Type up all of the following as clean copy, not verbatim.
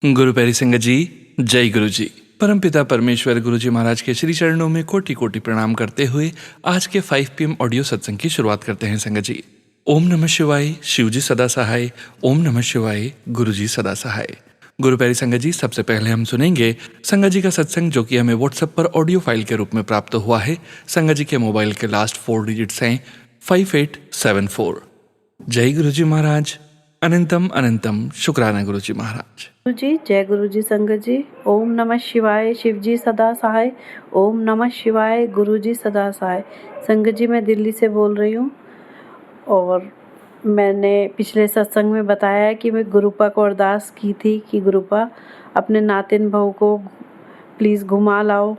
गुरु प्यारी संगत जी, जय गुरु जी। परमपिता परमेश्वर गुरु जी महाराज के श्री चरणों में कोटि कोटि प्रणाम करते हुए आज के 5 PM ऑडियो सत्संग की शुरुआत करते हैं संगत जी। ओम नमः शिवाय, शिव जी सदा सहाय। ओम नमः शिवाय, गुरु जी सदा सहाय। गुरु प्यारी संगत जी, सबसे पहले हम सुनेंगे संगत जी का सत्संग जो कि हमें व्हाट्सएप पर ऑडियो फाइल के रूप में प्राप्त हुआ है। संगत जी के मोबाइल के लास्ट 4 डिजिट्स हैं 5874। जय गुरु जी महाराज। अनंतम अनंतम शुक्राना गुरु जी महाराज। गुरु जी, जय गुरु जी संगत जी। ओम नमः शिवाय, शिव जी सदा सहाय। ओम नमः शिवाय, गुरु जी सदा सहाय। संगत जी, मैं दिल्ली से बोल रही हूँ और मैंने पिछले सत्संग में बताया है कि मैं गुरुपा को अरदास की थी कि गुरुपा अपने नातिन बहू को प्लीज़ घुमा लाओ,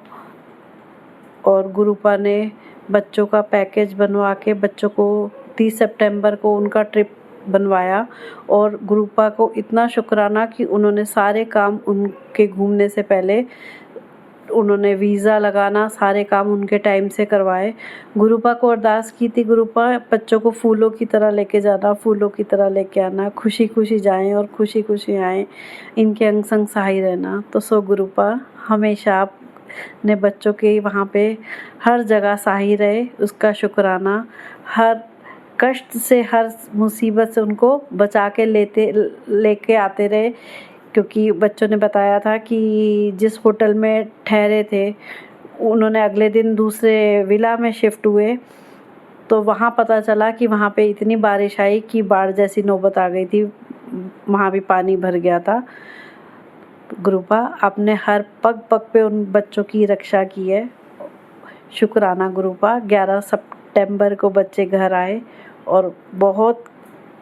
और गुरुपा ने बच्चों का पैकेज बनवा के बच्चों को 30 सितंबर को उनका ट्रिप बनवाया। और गुरुपा को इतना शुक्राना कि उन्होंने सारे काम उनके घूमने से पहले उन्होंने वीज़ा लगाना सारे काम उनके टाइम से करवाए। गुरुपा को अरदास की थी, गुरुपा बच्चों को फूलों की तरह लेके जाना, फूलों की तरह लेके आना, खुशी खुशी जाएं और खुशी खुशी आएं, इनके अंग संग सहाय रहना। तो सो गुरुपा हमेशा आप ने बच्चों के वहाँ पे हर जगह सहाय रहे, उसका शुक्राना। हर कष्ट से, हर मुसीबत से उनको बचा के लेके आते रहे, क्योंकि बच्चों ने बताया था कि जिस होटल में ठहरे थे उन्होंने अगले दिन दूसरे विला में शिफ्ट हुए, तो वहाँ पता चला कि वहाँ पे इतनी बारिश आई कि बाढ़ जैसी नौबत आ गई थी, वहाँ भी पानी भर गया था। गुरुपा आपने हर पग पग पे उन बच्चों की रक्षा की है, शुक्राना गुरुपा। 11 सितंबर को बच्चे घर आए और बहुत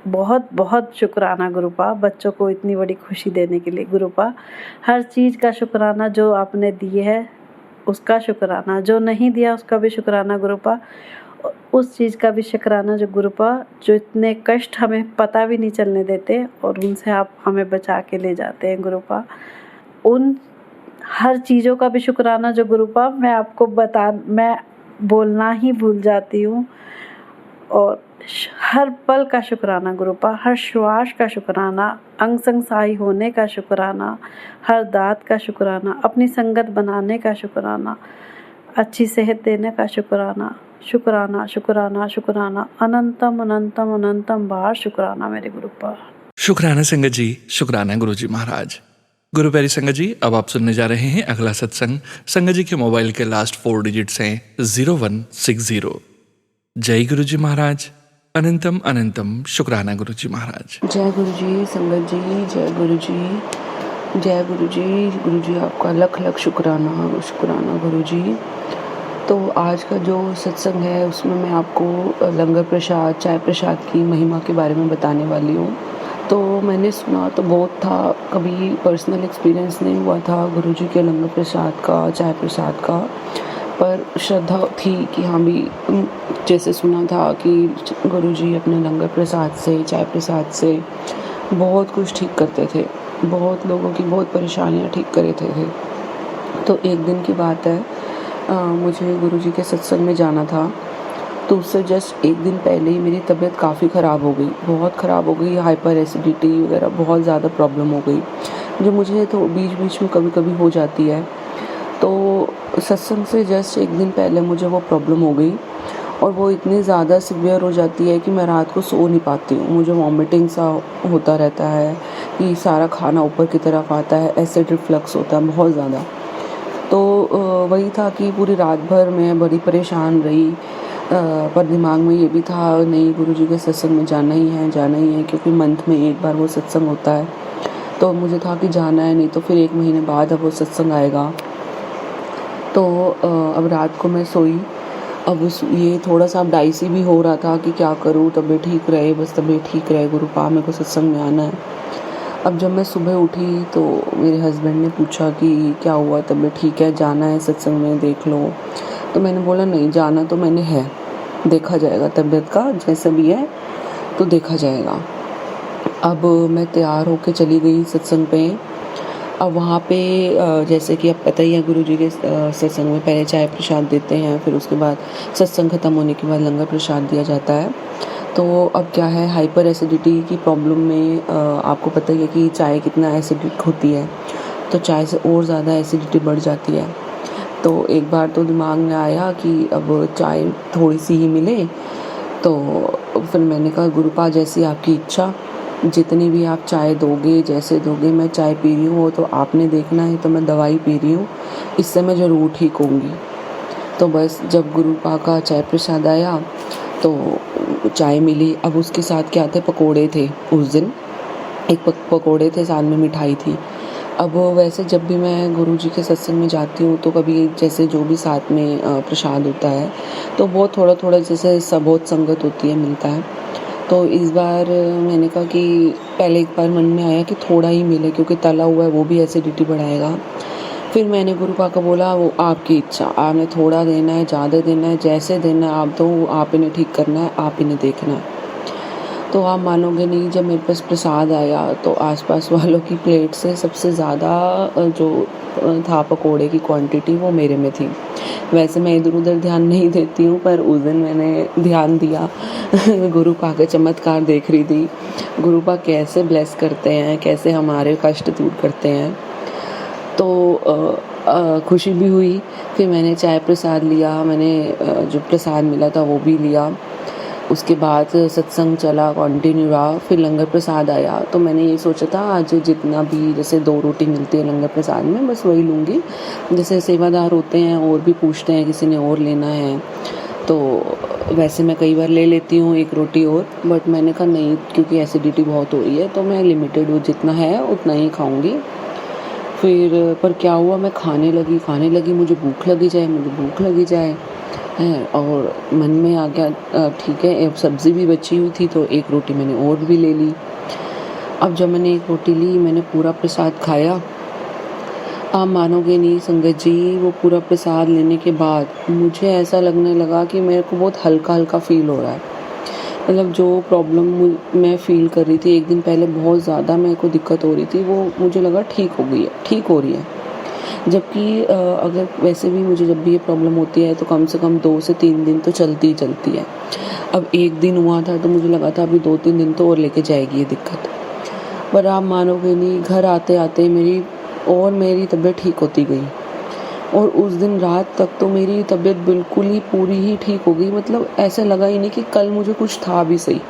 बहुत बहुत शुक्राना गुरुपा, बच्चों को इतनी बड़ी खुशी देने के लिए। गुरुपा हर चीज़ का शुक्राना, जो आपने दी है उसका शुक्राना, जो नहीं दिया उसका भी शुक्राना गुरुपा, उस चीज़ का भी शुक्राना जो गुरुपा जो इतने कष्ट हमें पता भी नहीं चलने देते और उनसे आप हमें बचा के ले जाते हैं गुरुपा। उन हर चीज़ों का भी शुक्राना जो गुरुपा मैं बोलना ही भूल जाती हूँ, और हर पल का शुक्राना गुरुपा, हर श्वास का शुक्राना, अंग संग सहाय होने का शुक्राना, हर दात का शुक्राना, अपनी संगत बनाने का शुक्राना, अच्छी सेहत देने का शुक्राना, शुक्राना शुक्राना शुक्राना, अनंतम अनंतम अनंतम बार शुक्राना मेरे गुरुपा। शुक्राना संगत जी, शुक्राना गुरु जी महाराज। गुरु प्यारी संगत जी, अब आप सुनने जा रहे हैं अगला सत्संग। संगत जी के मोबाइल के लास्ट 4 डिजिट्स हैं 0160। जय गुरु जी महाराज। अनंतम अनंतम शुक्राना गुरु जी महाराज। जय गुरु जी संगत जी, जय गुरु जी, जय गुरु जी। गुरु जी आपका लख लख शुक्राना, शुक्राना गुरु जी। तो आज का जो सत्संग है उसमें मैं आपको लंगर प्रसाद, चाय प्रसाद की महिमा के बारे में बताने वाली हूँ। तो मैंने सुना तो बहुत था, कभी पर्सनल एक्सपीरियंस नहीं हुआ था गुरु जी के लंगर प्रसाद का, चाय प्रसाद का, पर श्रद्धा थी कि हाँ भी जैसे सुना था कि गुरुजी अपने लंगर प्रसाद से, चाय प्रसाद से बहुत कुछ ठीक करते थे, बहुत लोगों की बहुत परेशानियाँ ठीक करते थे। तो एक दिन की बात है, मुझे गुरुजी के सत्संग में जाना था, तो उससे जस्ट एक दिन पहले ही मेरी तबीयत काफ़ी ख़राब हो गई, बहुत ख़राब हो गई। हाइपर एसिडिटी वगैरह बहुत ज़्यादा प्रॉब्लम हो गई, जो मुझे तो बीच बीच में कभी कभी हो जाती है। तो सत्संग से जस्ट एक दिन पहले मुझे वो प्रॉब्लम हो गई, और वो इतनी ज़्यादा सीवियर हो जाती है कि मैं रात को सो नहीं पाती हूँ। मुझे वॉमिटिंग सा होता रहता है कि सारा खाना ऊपर की तरफ आता है, एसिड रिफ्लक्स होता है बहुत ज़्यादा। तो वही था कि पूरी रात भर मैं बड़ी परेशान रही, पर दिमाग में ये भी था नहीं, गुरुजी के सत्संग में जाना ही है, क्योंकि मंथ में एक बार वो सत्संग होता है। तो मुझे था कि जाना है, नहीं तो फिर 1 महीने बाद अब वो सत्संग आएगा। तो अब रात को मैं सोई, अब ये थोड़ा सा डाइसी भी हो रहा था कि क्या करूँ, तबीयत ठीक रहे, बस तबीयत ठीक रहे, गुरुपा मेरे को सत्संग में आना है। अब जब मैं सुबह उठी तो मेरे हस्बैंड ने पूछा कि क्या हुआ, तबीयत ठीक है, जाना है सत्संग में, देख लो। तो मैंने बोला नहीं, जाना तो मैंने है, देखा जाएगा, तबीयत का जैसा भी है तो देखा जाएगा। अब मैं तैयार होके चली गई सत्संग पे। अब वहाँ पे जैसे कि अब पता ही है गुरुजी के सत्संग में पहले चाय प्रसाद देते हैं, फिर उसके बाद सत्संग ख़त्म होने के बाद लंगर प्रसाद दिया जाता है। तो अब क्या है, हाइपर एसिडिटी की प्रॉब्लम में आपको पता ही है कि चाय कितना एसिडिक होती है, तो चाय से और ज़्यादा एसिडिटी बढ़ जाती है। तो एक बार तो दिमाग में आया कि अब चाय थोड़ी सी ही मिले, तो फिर मैंने कहा गुरुपा जैसी आपकी इच्छा, जितनी भी आप चाय दोगे, जैसे दोगे, मैं चाय पी रही हूँ वो तो आपने देखना है, तो मैं दवाई पी रही हूँ, इससे मैं ज़रूर ठीक होंगी। तो बस जब गुरुपा का चाय प्रसाद आया तो चाय मिली। अब उसके साथ क्या थे, पकोड़े थे उस दिन, एक पकोड़े थे, साथ में मिठाई थी। अब वैसे जब भी मैं गुरुजी के सत्संग में जाती हूँ तो कभी जैसे जो भी साथ में प्रसाद होता है तो वो थोड़ा थोड़ा जैसे सब बहुत संगत होती है मिलता है। तो इस बार मैंने कहा कि पहले एक बार मन में आया कि थोड़ा ही मिले क्योंकि तला हुआ है वो भी एसिडिटी बढ़ाएगा। फिर मैंने गुरुपा को बोला वो आपकी इच्छा, आपने थोड़ा देना है, ज़्यादा देना है, जैसे देना है आप दो, आप इन्हें ठीक करना है, आप इन्हें देखना है। तो आप मानोगे नहीं, जब मेरे पास प्रसाद आया तो आसपास वालों की प्लेट से सबसे ज़्यादा जो था पकोड़े की क्वांटिटी वो मेरे में थी। वैसे मैं इधर उधर ध्यान नहीं देती हूँ पर उस दिन मैंने ध्यान दिया। गुरुपा के चमत्कार देख रही थी, गुरुपा कैसे ब्लेस करते हैं, कैसे हमारे कष्ट दूर करते हैं। तो खुशी भी हुई। फिर मैंने चाय प्रसाद लिया, मैंने जो प्रसाद मिला था वो भी लिया। उसके बाद सत्संग चला, कंटिन्यू रहा। फिर लंगर प्रसाद आया तो मैंने ये सोचा था आज जितना भी जैसे 2 रोटी मिलती है लंगर प्रसाद में बस वही लूँगी। जैसे सेवादार होते हैं और भी पूछते हैं किसी ने और लेना है, तो वैसे मैं कई बार ले लेती हूँ 1 रोटी और, बट मैंने कहा नहीं क्योंकि एसिडिटी बहुत हो रही है तो मैं लिमिटेड वो जितना है उतना ही खाऊँगी। फिर पर क्या हुआ, मैं खाने लगी, मुझे भूख लगी जाए हैं, और मन में आ गया ठीक है अब सब्ज़ी भी बची हुई थी तो 1 रोटी मैंने और भी ले ली। अब जब मैंने 1 रोटी ली, मैंने पूरा प्रसाद खाया। आप मानोगे नहीं संगत जी, वो पूरा प्रसाद लेने के बाद मुझे ऐसा लगने लगा कि मेरे को बहुत हल्का फ़ील हो रहा है। मतलब जो प्रॉब्लम मैं फ़ील कर रही थी 1 दिन पहले, बहुत ज़्यादा मेरे को दिक्कत हो रही थी, वो मुझे लगा ठीक हो गई है, ठीक हो रही है। जबकि अगर वैसे भी मुझे जब भी ये प्रॉब्लम होती है तो कम से कम 2 से 3 दिन तो चलती ही चलती है। अब 1 दिन हुआ था तो मुझे लगा था अभी 2-3 दिन तो और लेके जाएगी ये दिक्कत। पर आप मानोगे नहीं, घर आते-आते मेरी तबीयत ठीक होती गई, और उस दिन रात तक तो मेरी तबीयत बिल्कुल ही पूरी ही ठीक हो गई। मतलब ऐसा लगा ही नहीं कि कल मुझे कुछ था भी सही।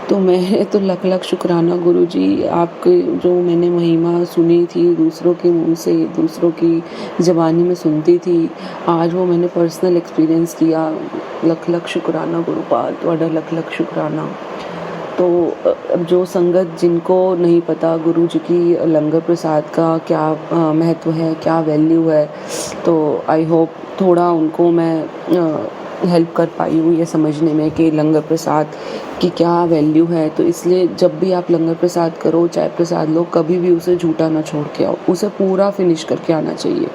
तो मैं तो लख शुक्राना गुरुजी, आपके जो मैंने महिमा सुनी थी दूसरों के मुँह से, दूसरों की ज़बानी में सुनती थी, आज वो मैंने पर्सनल एक्सपीरियंस किया। लख शुक्राना गुरुपाल, तुहाडा लख शुक्राना। तो अब जो संगत जिनको नहीं पता गुरु जी की लंगर प्रसाद का क्या महत्व है, क्या वैल्यू है, तो आई होप थोड़ा उनको मैं हेल्प कर पाई हूँ ये समझने में कि लंगर प्रसाद की क्या वैल्यू है। तो इसलिए जब भी आप लंगर प्रसाद करो, चाय प्रसाद लो, कभी भी उसे झूठा ना छोड़ के आओ, उसे पूरा फिनिश करके आना चाहिए।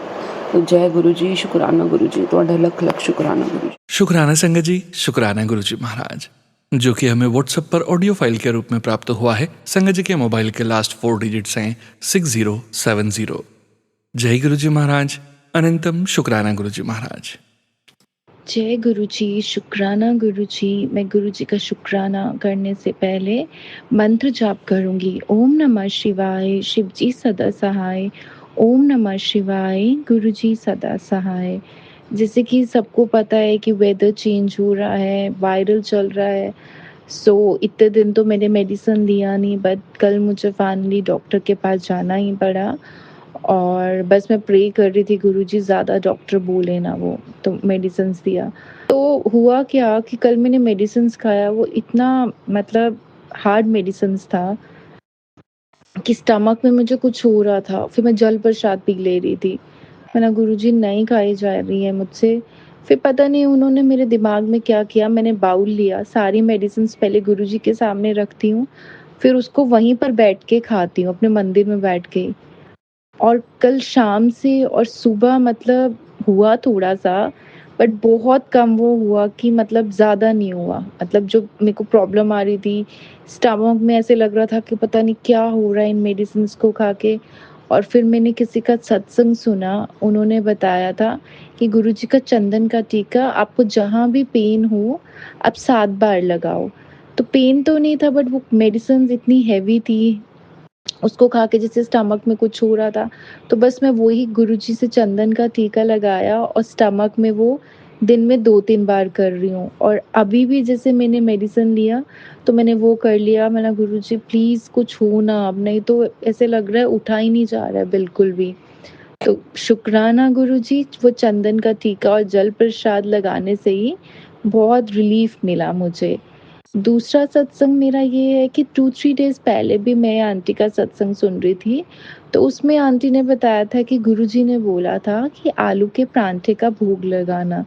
तो जय गुरु जी, शुक्राना गुरु जी, तुहाडा लख शुक्राना गुरु जी। शुक्राना संगत जी, शुक्राना गुरुजी महाराज, जो कि हमें व्हाट्सएप पर ऑडियो फाइल के रूप में प्राप्त हुआ है। संगत जी के मोबाइल के लास्ट 4 डिजिट्स हैं 6070। जय गुरुजी महाराज, अनंतम शुक्राना गुरुजी महाराज। जय गुरुजी, शुक्राना गुरुजी। मैं गुरुजी का शुक्राना करने से पहले मंत्र जाप करूंगी। ओम नमः शिवाय, शिवजी सदा सहाय। ओम नमः शिवाय, गुरुजी सदा सहाय। जैसे कि सबको पता है कि वेदर चेंज हो रहा है, वायरल चल रहा है, सो इतने दिन तो मैंने मेडिसिन लिया नहीं, बट कल मुझे फाइनली डॉक्टर के पास जाना ही पड़ा। और बस मैं प्रे कर रही थी गुरुजी ज़्यादा डॉक्टर बोले ना, वो तो मेडिसिन्स दिया। तो हुआ क्या कि कल मैंने मेडिसिन्स खाया, वो इतना मतलब हार्ड मेडिसिन्स था कि स्टमक में मुझे कुछ हो रहा था। फिर मैं जल प्रसाद पी ले रही थी। मैंने गुरुजी नहीं खाई जा रही है मुझसे। फिर पता नहीं उन्होंने मेरे दिमाग में क्या किया, मैंने बाउल लिया, सारी मेडिसिन्स पहले गुरुजी के सामने रखती हूँ, फिर उसको वहीं पर बैठ के खाती हूँ, अपने मंदिर में बैठ के। और कल शाम से और सुबह मतलब हुआ थोड़ा-सा, बट बहुत कम वो हुआ कि मतलब ज़्यादा नहीं हुआ। मतलब जो मेरे को प्रॉब्लम आ रही थी, स्टमक में ऐसे लग रहा था कि पता नहीं क्या हो रहा है इन मेडिसिन्स को खा के। और फिर मैंने किसी का सत्संग सुना, उन्होंने बताया था कि गुरुजी का चंदन का टीका आपको जहाँ भी पेन हो, आप 7 बार लगाओ। तो पेन तो नहीं था बट वो मेडिसिन्स इतनी हेवी थी, उसको खा के जैसे स्टमक में कुछ हो रहा था, तो बस मैं वही गुरुजी से चंदन का टीका लगाया और स्टमक में वो दिन में 2-3 बार कर रही हूँ। और अभी भी जैसे मैंने मेडिसिन लिया, तो मैंने वो कर लिया। मैंने गुरुजी प्लीज़ कुछ हो ना अब, नहीं तो ऐसे लग रहा है उठा ही नहीं जा रहा है बिल्कुल भी। तो शुक्राना गुरुजी, वो चंदन का टीका और जल प्रसाद लगाने से ही बहुत रिलीफ मिला मुझे। दूसरा सत्संग मेरा ये है कि 2-3 डेज़ पहले भी मैं आंटी का सत्संग सुन रही थी, तो उसमें आंटी ने बताया था कि गुरुजी ने बोला था कि आलू के परांठे का भोग लगाना।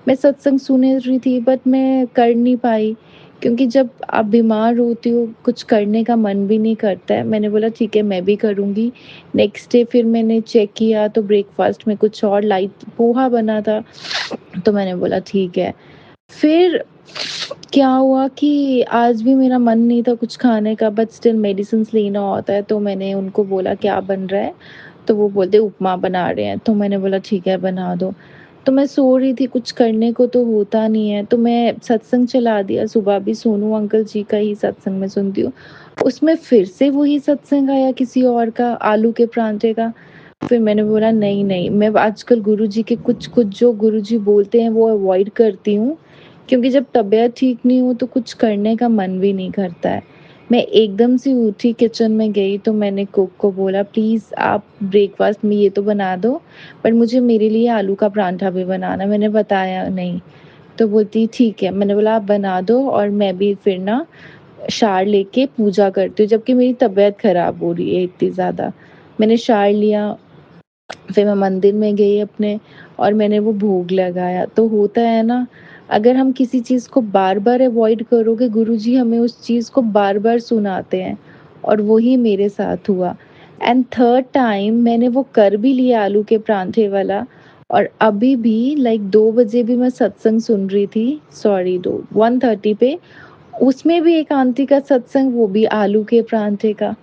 मैं सत्संग सुन रही थी बट मैं कर नहीं पाई, क्योंकि जब आप बीमार होती हो, कुछ करने का मन भी नहीं करता है। मैंने बोला ठीक है मैं भी करूँगी। नेक्स्ट डे फिर मैंने चेक किया तो ब्रेकफ़ास्ट में कुछ और लाइट पोहा बना था, तो मैंने बोला ठीक है। फिर क्या हुआ कि आज भी मेरा मन नहीं था कुछ खाने का, बट स्टिल मेडिसिन्स लेना होता है, तो मैंने उनको बोला क्या बन रहा है? तो वो बोलते उपमा बना रहे हैं, तो मैंने बोला ठीक है बना दो। तो मैं सो रही थी, कुछ करने को तो होता नहीं है, तो मैं सत्संग चला दिया। सुबह भी सोनू अंकल जी का ही सत्संग मैं सुनती हूँ। उसमें फिर से वही सत्संग आया किसी और का, आलू के परांठे का। फिर मैंने बोला नहीं, मैं आजकल गुरुजी के कुछ जो गुरुजी बोलते हैं वो अवॉइड करती हूँ, क्योंकि जब तबीयत ठीक नहीं हो तो कुछ करने का मन भी नहीं करता है। मैं एकदम से उठी, किचन में गई, तो मैंने कुक को बोला प्लीज़ आप ब्रेकफ़ास्ट में ये तो बना दो, पर मुझे मेरे लिए आलू का परांठा भी बनाना। मैंने बताया नहीं, तो बोलती ठीक है। मैंने बोला आप बना दो और मैं भी फिर ना शार लेके पूजा करती हूँ, जबकि मेरी तबीयत ख़राब हो रही है इतनी ज़्यादा। मैंने शार लिया, फिर मैं मंदिर में गई अपने, और मैंने वो भोग लगाया। तो होता है ना, अगर हम किसी चीज़ को बार-बार अवॉइड करोगे, गुरुजी हमें उस चीज़ को बार-बार सुनाते हैं, और वही मेरे साथ हुआ। एंड थर्ड टाइम मैंने वो कर भी लिया आलू के परांठे वाला, और अभी भी लाइक 2 बजे भी मैं सत्संग सुन रही थी, सॉरी 2 1:30 पे, उसमें भी एक आंटी का सत्संग, वो भी आलू के परांठे का।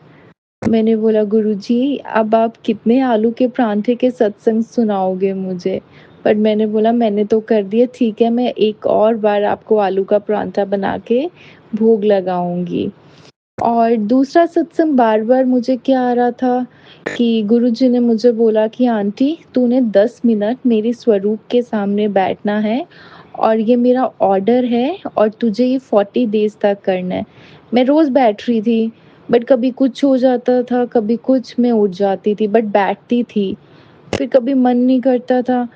मैंने बोला गुरुजी अब आप कितने आलू के परांठे के सत्संग सुनाओगे मुझे? पर मैंने बोला मैंने तो कर दिए, ठीक है मैं एक और बार आपको आलू का परांठा बना के भोग लगाऊँगी। और दूसरा सत्संग बार-बार मुझे क्या आ रहा था कि गुरुजी ने मुझे बोला कि आंटी तूने 10 मिनट मेरे स्वरूप के सामने बैठना है, और ये मेरा ऑर्डर है, और तुझे ये 40 डेज़ तक करना है। मैं रोज़ बैठ रही थी, बट कभी कुछ हो जाता था, कभी कुछ, मैं उठ जाती थी, बट बैठती थी। फिर कभी मन नहीं करता था,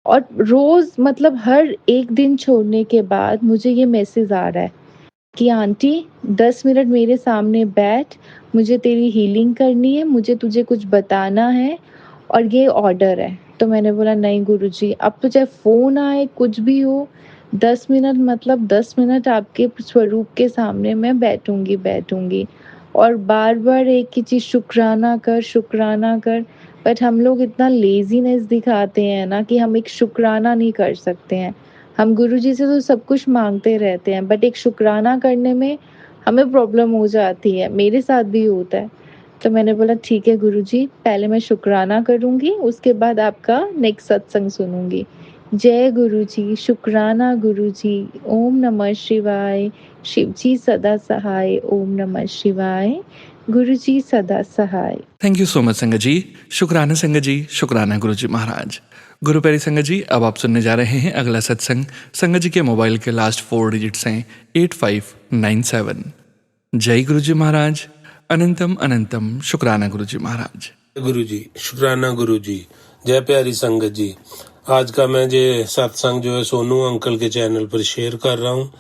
और रोज़ मतलब हर एक दिन छोड़ने के बाद मुझे ये मैसेज आ रहा है कि आंटी 10 मिनट मेरे सामने बैठ, मुझे तेरी हीलिंग करनी है, मुझे तुझे कुछ बताना है, और ये ऑर्डर है। तो मैंने बोला नहीं गुरुजी, अब तो चाहे फ़ोन आए, कुछ भी हो, 10 मिनट मतलब 10 मिनट आपके स्वरूप के सामने मैं बैठूँगी। और बार-बार एक ही चीज़, शुक्राना कर। बट हम लोग इतना लेज़ीनेस दिखाते हैं ना कि हम एक शुक्राना नहीं कर सकते हैं। हम गुरुजी से तो सब कुछ माँगते रहते हैं, बट एक शुक्राना करने में हमें प्रॉब्लम हो जाती है, मेरे साथ भी होता है। तो मैंने बोला ठीक है गुरुजी, पहले मैं शुक्राना करूँगी, उसके बाद आपका नेक्स्ट सत्संग सुनूँगी। जय गुरुजी, शुक्राना गुरुजी, ओम नमः शिवाय, शिवजी सदा सहाय, ओम नमः शिवाय, गुरुजी सदा सहाय। थैंक यू सो मच संगत जी। शुक्राना संगत जी, शुक्राना गुरु जी महाराज। गुरु प्यारी संगत जी, अब आप सुनने जा रहे हैं अगला सत्संग। संगत जी के मोबाइल के लास्ट 4 डिजिट्स हैं 8597। जय गुरु जी महाराज। अनंतम अनंतम शुक्राना गुरु जी महाराज। गुरु जी, शुक्राना गुरु जी। जय प्यारी संगत जी। आज का मैं जो सत्संग जो है सोनू अंकल के चैनल पर शेयर कर रहा हूँ।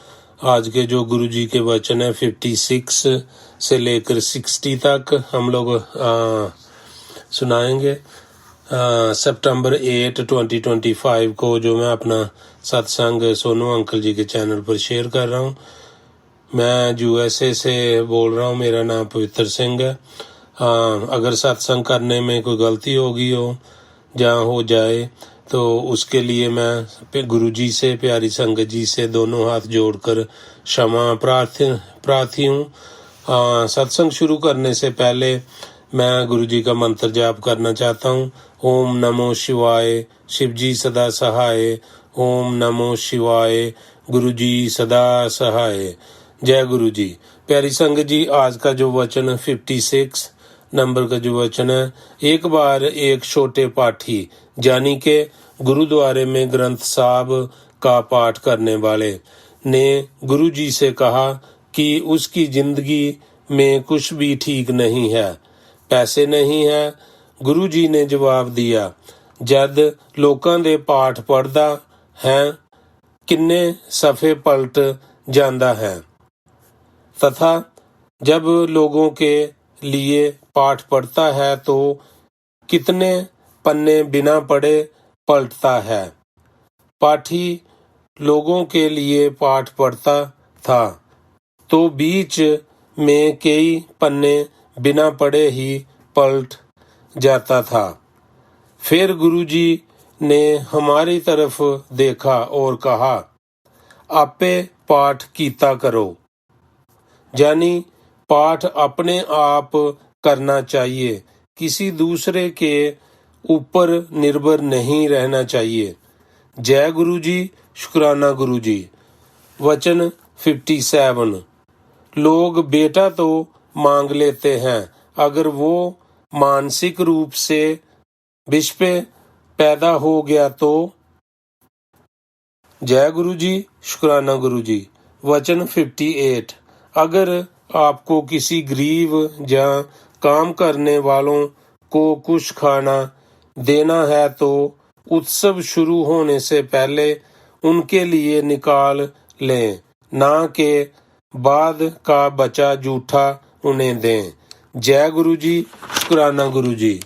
आज के जो गुरु जी के वचन है 56 से लेकर 60 तक हम लोग सुनाएंगे। सितंबर 8 2025 को जो मैं अपना सत्संग सोनू अंकल जी के चैनल पर शेयर कर रहा हूँ। मैं यूएसए से बोल रहा हूँ, मेरा नाम पवित्र सिंह है। अगर सत्संग करने में कोई गलती होगी हो जहाँ हो जाए तो उसके लिए मैं गुरुजी से, प्यारी संगत जी से दोनों हाथ जोड़कर क्षमा प्रार्थी हूँ। सत्संग शुरू करने से पहले मैं गुरु जी का मंत्र जाप करना चाहता हूँ। ओम नमो शिवाय, शिव जी सदा सहाय। ओम नमो शिवाय, गुरु जी सदा सहाय। जय गुरु जी। प्यारी संगत जी, आज का जो वचन 56 नंबर का जो वचन है, एक बार एक छोटे पाठी यानी के गुरुद्वारे में ग्रंथ साहब का पाठ करने वाले ने गुरु जी से कहा कि उसकी जिंदगी में कुछ भी ठीक नहीं है, पैसे नहीं है। गुरु जी ने जवाब दिया, जद लोकां दे पाठ पढ़दा है किन्ने सफ़े पलट जांदा है, तथा जब लोगों के लिए पाठ पढ़ता है तो कितने पन्ने बिना पढ़े पलटता है। पाठी लोगों के लिए पाठ पढ़ता था तो बीच में कई पन्ने बिना पढ़े ही पलट जाता था। फिर गुरुजी ने हमारी तरफ देखा और कहा, आपे पाठ कीता करो, यानी पाठ अपने आप करना चाहिए, किसी दूसरे के ऊपर निर्भर नहीं रहना चाहिए। जय गुरु जी, शुक्राना गुरु जी। वचन 57। लोग बेटा तो मांग लेते हैं, अगर वो मानसिक रूप से विष पैदा हो गया तो। जय गुरु जी, शुक्राना गुरु जी। वचन 58। अगर आपको किसी गरीब या काम करने वालों को कुछ खाना देना है तो उत्सव शुरू होने से पहले उनके लिए निकाल लें, ना के बाद का बचा जूठा उन्हें दें। जय गुरु जी, शुक्राना गुरु जी।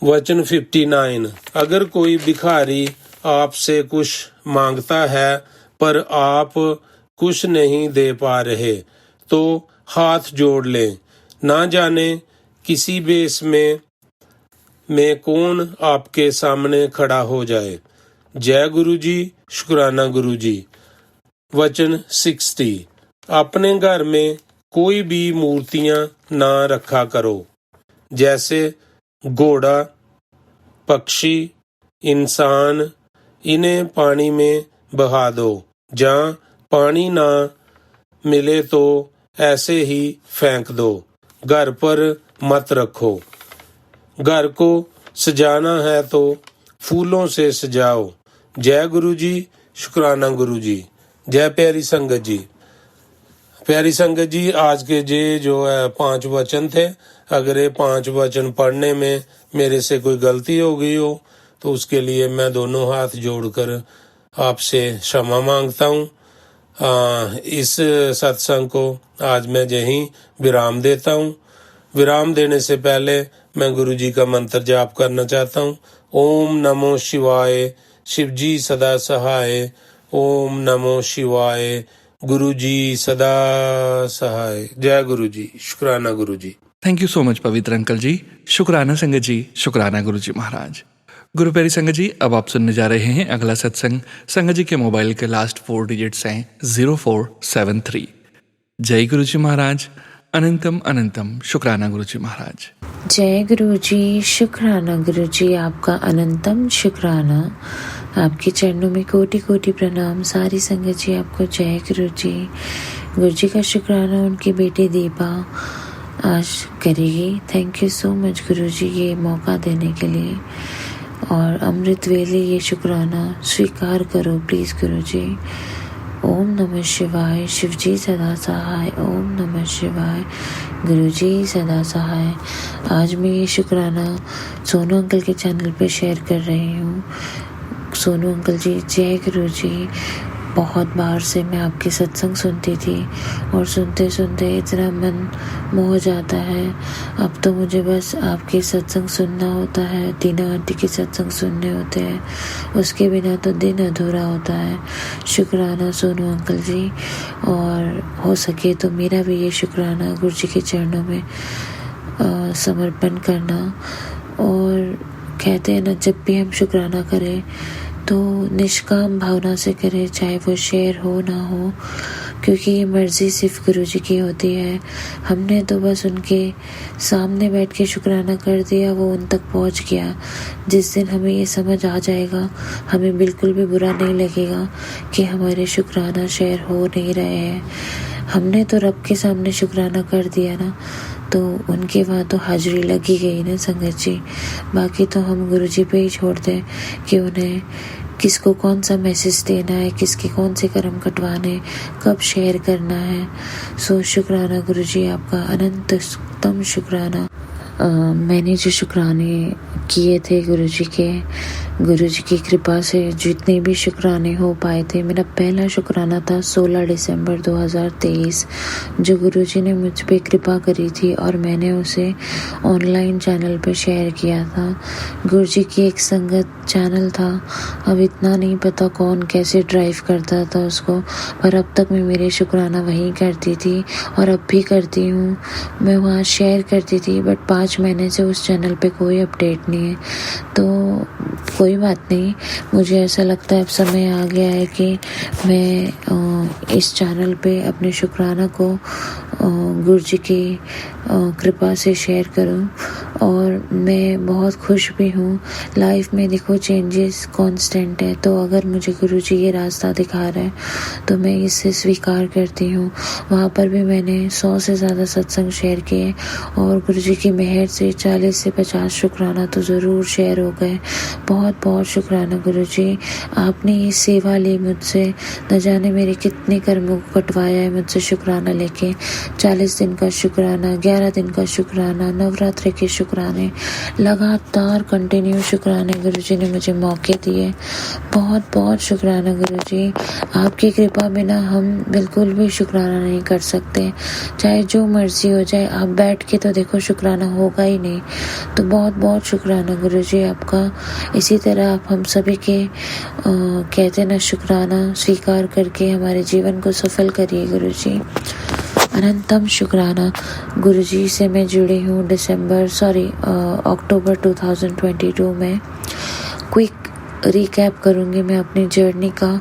वचन 59। अगर कोई भिखारी आपसे कुछ मांगता है पर आप कुछ नहीं दे पा रहे तो हाथ जोड़ लें, ना जाने किसी बेस में कौन आपके सामने खड़ा हो जाए। जय गुरु जी, शुक्राना गुरु जी। वचन 60। अपने घर में कोई भी मूर्तियां ना रखा करो, जैसे घोड़ा, पक्षी, इंसान, इन्हें पानी में बहा दो। जहाँ पानी ना मिले तो ऐसे ही फेंक दो, घर पर मत रखो। घर को सजाना है तो फूलों से सजाओ। जय गुरु जी, शुक्राना गुरु जी। जय प्यारी संगत जी। प्यारी संगत जी, आज के जो है 5 वचन थे। अगर ये 5 वचन पढ़ने में मेरे से कोई गलती हो गई हो तो उसके लिए मैं दोनों हाथ जोड़कर आपसे क्षमा मांगता हूँ। इस सत्संग को आज मैं यहीं विराम देता हूँ। विराम देने से पहले मैं गुरु जी का मंत्र जाप करना चाहता हूँ। ओम नमो शिवाय, शिव जी सदा सहाय। ओम नमो शिवाय, गुरु जी सदा सहाय। जय गुरु जी, शुक्राना गुरु जी। थैंक यू सो मच पवित्र अंकल जी। शुक्राना संगत जी, शुक्राना गुरु जी महाराज। गुरु प्यारी संगत जी, अब आप सुनने जा रहे हैं अगला सत्संग। संगत जी के मोबाइल के लास्ट 4 डिजिट्स हैं 0473। जय गुरु जी महाराज। अनंतम अनंतम शुक्राना गुरु जी महाराज। जय गुरु जी, शुक्राना गुरु जी। आपका अनंतम शुक्राना। आपके चरणों में कोटि कोटि प्रणाम। सारी संगत जी आपको जय गुरु जी। गुरु जी का शुक्राना उनकी बेटी दीपा आज करेगी। थैंक यू सो मच गुरु जी ये मौका देने के लिए। और अमृत वेले ये शुक्राना स्वीकार करो प्लीज़ गुरु जी। ओम नमः शिवाय, शिव जी सदा सहाय। ओम नमः शिवाय, गुरु जी सदा सहाय। आज मैं ये शुक्राना सोनू अंकल के चैनल पे शेयर कर रही हूँ। सोनू अंकल जी, जय गुरु जी। बहुत बार से मैं आपके सत्संग सुनती थी और सुनते सुनते इतना मन मोह जाता है। अब तो मुझे बस आपके सत्संग सुनना होता है, दीना आंटी के सत्संग सुनने होते हैं, उसके बिना तो दिन अधूरा होता है। शुक्राना सोनू अंकल जी। और हो सके तो मेरा भी ये शुक्राना गुरु जी के चरणों में समर्पण करना। और कहते हैं ना, जब भी हम शुक्राना करें तो निष्काम भावना से करें, चाहे वो शेयर हो ना हो। क्योंकि ये मर्ज़ी सिर्फ गुरुजी की होती है। हमने तो बस उनके सामने बैठ के शुक्राना कर दिया, वो उन तक पहुंच गया। जिस दिन हमें ये समझ आ जाएगा, हमें बिल्कुल भी बुरा नहीं लगेगा कि हमारे शुक्राना शेयर हो नहीं रहे हैं। हमने तो रब के सामने शुक्राना कर दिया ना, तो उनके वहाँ तो हाजिरी लगी गई ना संगत जी। बाकी तो हम गुरुजी पे ही छोड़ दें कि उन्हें किसको कौन सा मैसेज देना है, किसके कौन से कर्म कटवाने, कब शेयर करना है। सो शुक्राना गुरुजी, आपका अनंतम शुक्राना। मैंने जो शुक्राने किए थे गुरुजी की कृपा से जितने भी शुक्राने हो पाए थे, मेरा पहला शुक्राना था 16 दिसंबर 2023, जो गुरुजी ने मुझ पे कृपा करी थी और मैंने उसे ऑनलाइन चैनल पे शेयर किया था। गुरुजी की एक संगत चैनल था, अब इतना नहीं पता कौन कैसे ड्राइव करता था उसको, पर अब तक मैं मेरे शुक्राना वहीं करती थी और अब भी करती हूँ। मैं वहाँ शेयर करती थी, बट 5 महीने से उस चैनल पे कोई अपडेट नहीं है। तो कोई बात नहीं, मुझे ऐसा लगता है अब समय आ गया है कि मैं इस चैनल पे अपने शुक्राना को गुरुजी की कृपा से शेयर करूं। और मैं बहुत खुश भी हूँ। लाइफ में देखो चेंजेस कांस्टेंट है, तो अगर मुझे गुरुजी ये रास्ता दिखा रहा है तो मैं इसे स्वीकार करती हूँ। वहाँ पर भी मैंने 100 से ज़्यादा सत्संग शेयर किए और गुरुजी की मेहर से 40 से 50 शुक्राना तो ज़रूर शेयर हो गए। बहुत बहुत शुक्राना गुरुजी, आपने ये सेवा ली मुझसे, न जाने मेरे कितने कर्मों को कटवाया है मुझसे शुक्राना लेके। 40 दिन का शुक्राना, 11 दिन का शुक्राना, नवरात्रि के शुक्राने, लगातार कंटिन्यू शुक्राने गुरुजी ने मुझे मौके दिए। बहुत बहुत शुक्राना गुरुजी, आपकी कृपा बिना हम बिल्कुल भी शुक्राना नहीं कर सकते। चाहे जो मर्जी हो जाए, आप बैठ के तो देखो शुक्राना होगा ही नहीं। तो बहुत बहुत शुक्राना गुरुजी आपका। इसी तरह आप हम सभी के कहते ना शुक्राना स्वीकार करके हमारे जीवन को सफल करिए गुरुजी। अनंतम शुक्राना गुरुजी से मैं जुड़ी हूँ अक्टूबर 2022 में। क्विक रिकैप करूँगी मैं अपनी जर्नी का,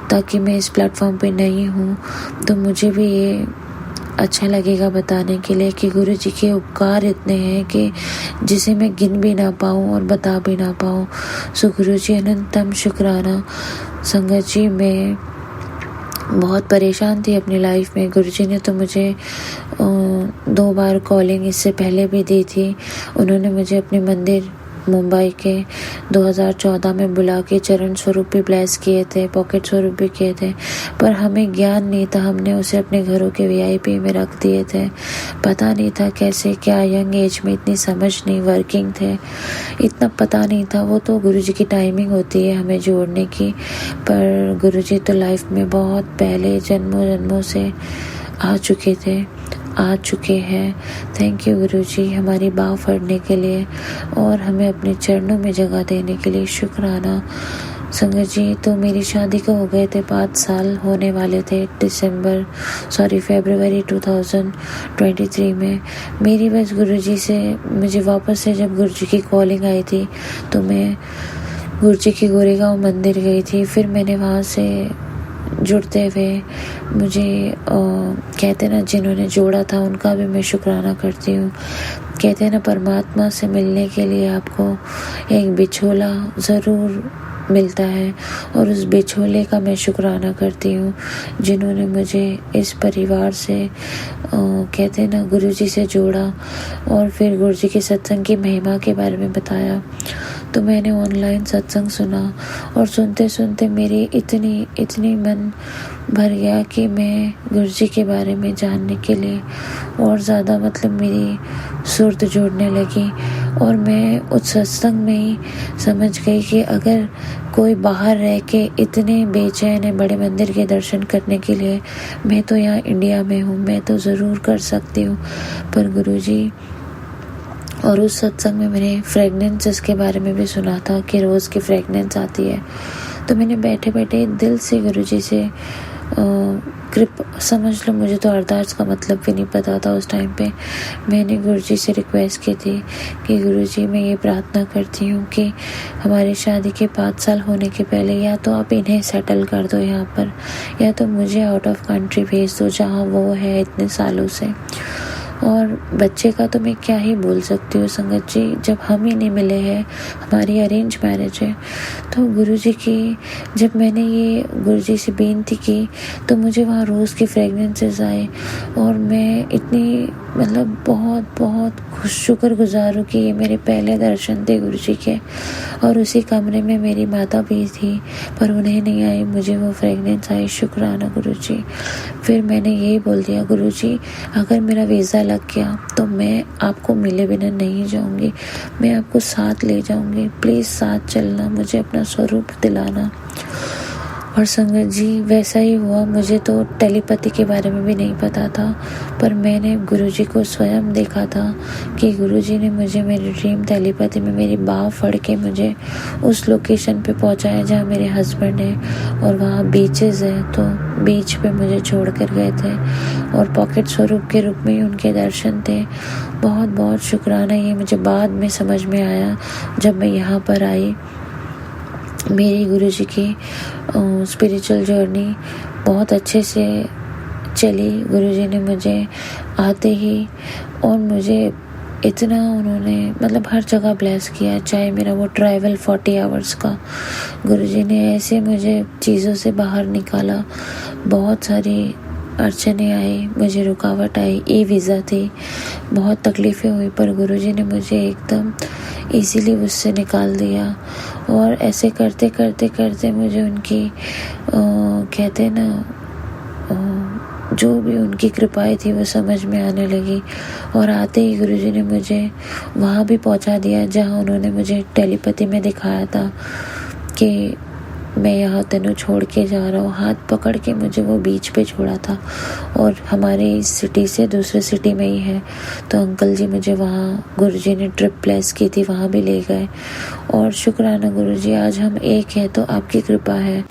ताकि मैं इस प्लेटफॉर्म पे नई हूँ तो मुझे भी ये अच्छा लगेगा बताने के लिए कि गुरुजी के उपकार इतने हैं कि जिसे मैं गिन भी ना पाऊँ और बता भी ना पाऊँ। सो गुरुजी अनंतम शुक्राना। संगत जी, मैं बहुत परेशान थी अपनी लाइफ में। गुरुजी ने तो मुझे 2 बार कॉलिंग इससे पहले भी दी थी। उन्होंने मुझे अपने मंदिर मुंबई के 2014 में बुला के चरण स्वरूप भी ब्लेस किए थे, पॉकेट स्वरूप भी किए थे, पर हमें ज्ञान नहीं था। हमने उसे अपने घरों के VIP में रख दिए थे। पता नहीं था कैसे क्या, यंग एज में इतनी समझ नहीं, वर्किंग थे, इतना पता नहीं था। वो तो गुरुजी की टाइमिंग होती है हमें जोड़ने की, पर गुरुजी तो लाइफ में बहुत पहले जन्मों से आ चुके हैं। थैंक यू गुरुजी, हमारी बाह फड़ने के लिए और हमें अपने चरणों में जगह देने के लिए शुक्राना। संगत जी, तो मेरी शादी को हो गए थे 5 साल, होने वाले थे फरवरी 2023 में। मेरी बस गुरुजी से मुझे वापस से जब गुरुजी की कॉलिंग आई थी तो मैं गुरुजी की गोरेगांव मंदिर गई थी। फिर मैंने वहाँ से जुड़ते हुए मुझे कहते ना जिन्होंने जोड़ा था उनका भी मैं शुक्राना करती हूँ। कहते ना परमात्मा से मिलने के लिए आपको एक बिछोला ज़रूर मिलता है, और उस बिछोले का मैं शुक्राना करती हूँ जिन्होंने मुझे इस परिवार से कहते ना गुरुजी से जोड़ा और फिर गुरुजी के सत्संग की महिमा के बारे में बताया। तो मैंने ऑनलाइन सत्संग सुना और सुनते सुनते मेरी इतनी मन भर गया कि मैं गुरुजी के बारे में जानने के लिए और ज़्यादा मेरी सुर्त जोड़ने लगी। और मैं उस सत्संग में ही समझ गई कि अगर कोई बाहर रह के इतने बेचैन है बड़े मंदिर के दर्शन करने के लिए, मैं तो यहाँ इंडिया में हूँ, मैं तो ज़रूर कर सकती हूँ। पर गुरुजी, और उस सत्संग में मैंने फ्रेगनेंसेस के बारे में भी सुना था कि रोज़ की फ्रेगनेंस आती है। तो मैंने बैठे बैठे दिल से गुरुजी से समझ लो, मुझे तो अरदास का मतलब भी नहीं पता था उस टाइम पे। मैंने गुरुजी से रिक्वेस्ट की थी कि गुरुजी मैं ये प्रार्थना करती हूँ कि हमारी शादी के 5 साल होने के पहले या तो आप इन्हें सेटल कर दो यहाँ पर, या तो मुझे आउट ऑफ कंट्री भेज दो जहाँ वो है इतने सालों से। और बच्चे का तो मैं क्या ही बोल सकती हूँ संगत जी, जब हम ही नहीं मिले हैं, हमारी अरेंज मैरिज है। तो गुरुजी की जब मैंने ये गुरुजी से बेनती की तो मुझे वहाँ रोज़ की फ्रेगनेंसेस आए और मैं इतनी मतलब बहुत बहुत शुक्रगुजार हूँ कि ये मेरे पहले दर्शन थे गुरुजी के। और उसी कमरे में मेरी माता भी थी पर उन्हें नहीं आई, मुझे वो फ्रेगनेंस आई। शुक्राना गुरुजी। फिर मैंने यही बोल दिया, गुरुजी अगर मेरा वीज़ा लग गया तो मैं आपको मिले बिना नहीं जाऊंगी, मैं आपको साथ ले जाऊंगी, प्लीज़ साथ चलना, मुझे अपना स्वरूप दिलाना। और संगत जी वैसा ही हुआ। मुझे तो टेलीपैथी के बारे में भी नहीं पता था, पर मैंने गुरुजी को स्वयं देखा था कि गुरुजी ने मुझे मेरी ड्रीम टेलीपैथी में मेरी बाह फड़ के मुझे उस लोकेशन पे पहुंचाया जहाँ मेरे हस्बैंड है और वहाँ बीचेस है, तो बीच पे मुझे छोड़ कर गए थे और पॉकेट स्वरूप के रूप में ही उनके दर्शन थे। बहुत बहुत शुक्राना। ये मुझे बाद में समझ में आया जब मैं यहाँ पर आई। मेरी गुरुजी की स्पिरिचुअल जर्नी बहुत अच्छे से चली। गुरुजी ने मुझे आते ही और मुझे इतना उन्होंने मतलब हर जगह ब्लेस किया, चाहे मेरा वो ट्रैवल 40 आवर्स का, गुरुजी ने ऐसे मुझे चीज़ों से बाहर निकाला। बहुत सारी अड़चने आई, मुझे रुकावट आई, ई वीज़ा थी, बहुत तकलीफ़ें हुई, पर गुरुजी ने मुझे एकदम इजीली उससे निकाल दिया। और ऐसे करते करते करते मुझे उनकी कहते ना जो भी उनकी कृपाएं थी वो समझ में आने लगी। और आते ही गुरुजी ने मुझे वहाँ भी पहुँचा दिया जहाँ उन्होंने मुझे टेलीपैथी में दिखाया था कि मैं यहाँ तेनों छोड़ के जा रहा हूँ। हाथ पकड़ के मुझे वो बीच पे छोड़ा था और हमारे इस सिटी से दूसरे सिटी में ही है। तो अंकल जी मुझे वहाँ गुरुजी ने ट्रिप प्लेस की थी, वहाँ भी ले गए। और शुक्राना गुरुजी, आज हम एक है तो आपकी कृपा है।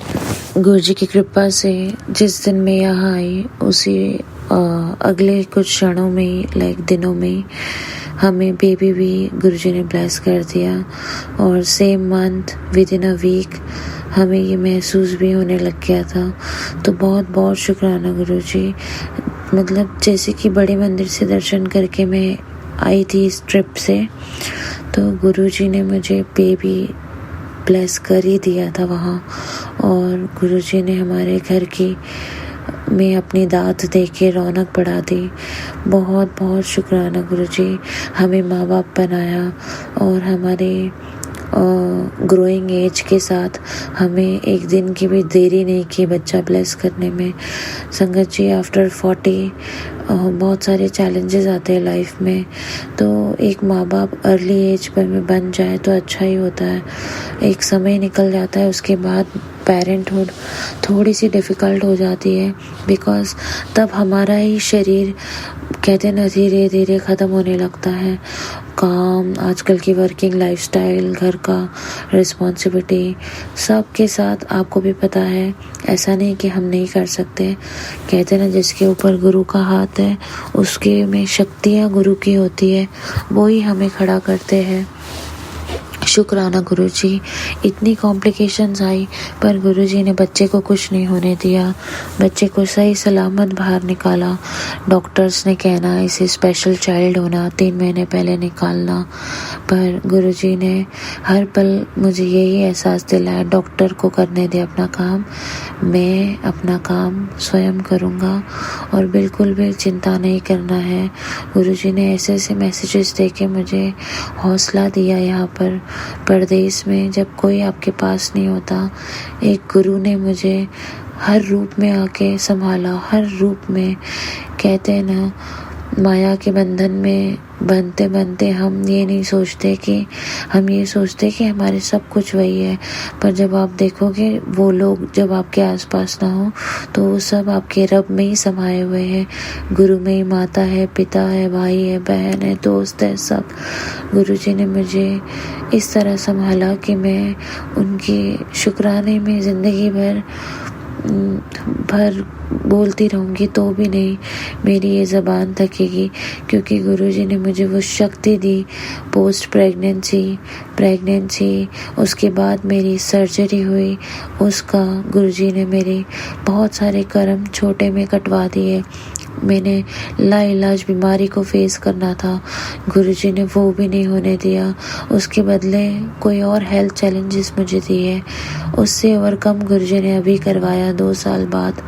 गुरुजी की कृपा से जिस दिन मैं यहाँ आई उसी अगले कुछ क्षणों में ही दिनों में ही हमें बेबी भी गुरुजी ने ब्लेस कर दिया। और same month within a week हमें ये महसूस भी होने लग गया था। तो बहुत बहुत शुक्राना गुरुजी। मतलब जैसे कि बड़े मंदिर से दर्शन करके मैं आई थी इस ट्रिप से, तो गुरुजी ने मुझे बेबी ब्लेस कर ही दिया था वहाँ। और गुरुजी ने हमारे घर की में अपनी दात दे के रौनक बढ़ा दी। बहुत बहुत शुक्राना गुरुजी। हमें माँ बाप बनाया और हमारे ग्रोइंग एज के साथ हमें एक दिन की भी देरी नहीं की बच्चा ब्लेस करने में। संगत जी आफ्टर 40 बहुत सारे चैलेंजेस आते हैं लाइफ में, तो एक माँ बाप अर्ली एज पर में बन जाए तो अच्छा ही होता है। एक समय निकल जाता है उसके बाद पेरेंटहुड थोड़ी सी डिफ़िकल्ट हो जाती है, बिकॉज़ तब हमारा ही शरीर कहते हैं ना धीरे धीरे ख़त्म होने लगता है। काम, आजकल की वर्किंग लाइफस्टाइल, घर का रिस्पॉन्सिबिलिटी, सब के साथ आपको भी पता है ऐसा नहीं कि हम नहीं कर सकते। कहते हैं ना जिसके ऊपर गुरु का हाथ है उसके में शक्तियाँ गुरु की होती है, वो ही हमें खड़ा करते हैं। शुक्राना गुरुजी। इतनी कॉम्प्लिकेशंस आई पर गुरुजी ने बच्चे को कुछ नहीं होने दिया, बच्चे को सही सलामत बाहर निकाला। डॉक्टर्स ने कहना इसे स्पेशल चाइल्ड होना, 3 महीने पहले निकालना, पर गुरुजी ने हर पल मुझे यही एहसास दिलाया, डॉक्टर को करने दे अपना काम, मैं अपना काम स्वयं करूँगा और बिल्कुल भी चिंता नहीं करना है। गुरुजी ने ऐसे ऐसे मैसेजेस दे के मुझे हौसला दिया। यहाँ पर परदेश में जब कोई आपके पास नहीं होता, एक गुरु ने मुझे हर रूप में आके संभाला, हर रूप में। कहते हैं ना माया के बंधन में बनते बनते हम ये नहीं सोचते कि हम ये सोचते कि हमारे सब कुछ वही है, पर जब आप देखोगे वो लोग जब आपके आसपास ना हो तो वो सब आपके रब में ही समाये हुए हैं। गुरु में ही माता है, पिता है, भाई है, बहन है, दोस्त है, सब। गुरुजी ने मुझे इस तरह संभाला कि मैं उनकी शुक्राने में ज़िंदगी भर भर बोलती रहूँगी तो भी नहीं मेरी ये ज़बान थकेगी, क्योंकि गुरुजी ने मुझे वो शक्ति दी। पोस्ट प्रेगनेंसी उसके बाद मेरी सर्जरी हुई, उसका गुरुजी ने मेरे बहुत सारे कर्म छोटे में कटवा दिए। मैंने लाइलाज बीमारी को फेस करना था, गुरुजी ने वो भी नहीं होने दिया। उसके बदले कोई और हेल्थ चैलेंजेस मुझे दिए, उससे ओवरकम गुरुजी ने अभी करवाया 2 साल बाद।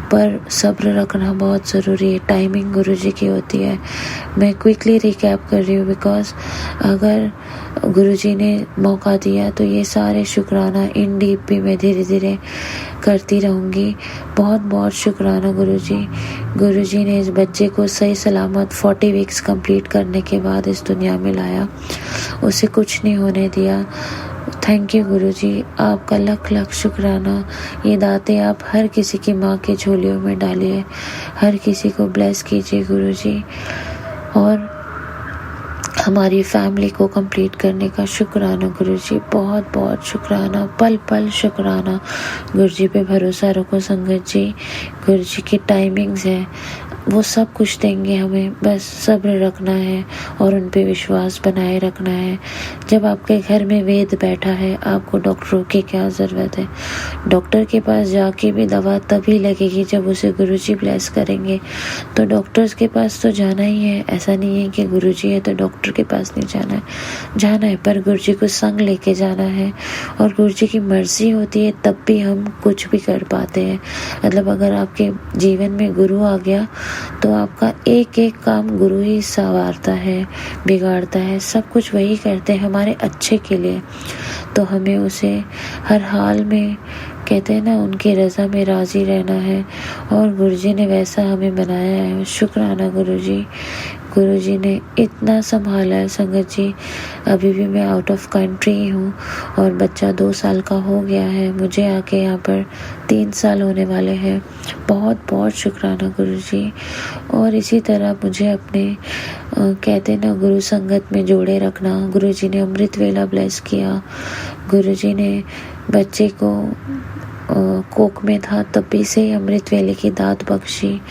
पर सब्र रखना बहुत ज़रूरी है, टाइमिंग गुरुजी की होती है। मैं क्विकली रिकैप कर रही हूँ बिकॉज अगर गुरुजी ने मौका दिया तो ये सारे शुक्राना इन डीप भी मैं धीरे धीरे करती रहूँगी। बहुत बहुत शुक्राना गुरुजी ने इस बच्चे को सही सलामत 40 वीक्स कंप्लीट करने के बाद इस दुनिया में लाया, उसे कुछ नहीं होने दिया। थैंक यू गुरुजी, आपका लख लख शुक्राना। ये दाते आप हर किसी की माँ के झोलियों में डालिए, हर किसी को ब्लेस कीजिए गुरुजी, और हमारी फैमिली को कंप्लीट करने का शुक्राना गुरुजी, बहुत बहुत शुक्राना, पल पल शुक्राना। गुरुजी पे भरोसा रखो संगत जी, गुरुजी की टाइमिंग्स है, वो सब कुछ देंगे हमें, बस सब्र रखना है और उन पे विश्वास बनाए रखना है। जब आपके घर में वेद बैठा है, आपको डॉक्टरों की क्या ज़रूरत है। डॉक्टर के पास जाके भी दवा तभी लगेगी जब उसे गुरुजी ब्लेस करेंगे। तो डॉक्टर्स के पास तो जाना ही है, ऐसा नहीं है कि गुरुजी है तो डॉक्टर के पास नहीं जाना है, पर गुरुजी को संग लेके जाना है, और गुरुजी की मर्जी होती है तब भी हम कुछ भी कर पाते हैं। मतलब अगर आपके जीवन में गुरु आ गया तो आपका एक एक काम गुरु ही संवारता है, बिगाड़ता है, सब कुछ वही करते हैं हमारे अच्छे के लिए। तो हमें उसे हर हाल में, कहते हैं ना, उनकी रज़ा में राज़ी रहना है, और गुरुजी ने वैसा हमें बनाया है। शुक्राना गुरुजी ने इतना संभाला है संगत जी। अभी भी मैं आउट ऑफ कंट्री हूँ और बच्चा 2 साल का हो गया है, मुझे आके यहाँ पर 3 साल होने वाले हैं। बहुत बहुत शुक्राना गुरुजी। और इसी तरह मुझे अपने कहते ना गुरु संगत में जोड़े रखना। गुरुजी ने अमृत वेला ब्लेस किया, गुरुजी ने बच्चे को कोक में था तभी से ही अमृत वेले की दात बख्शी,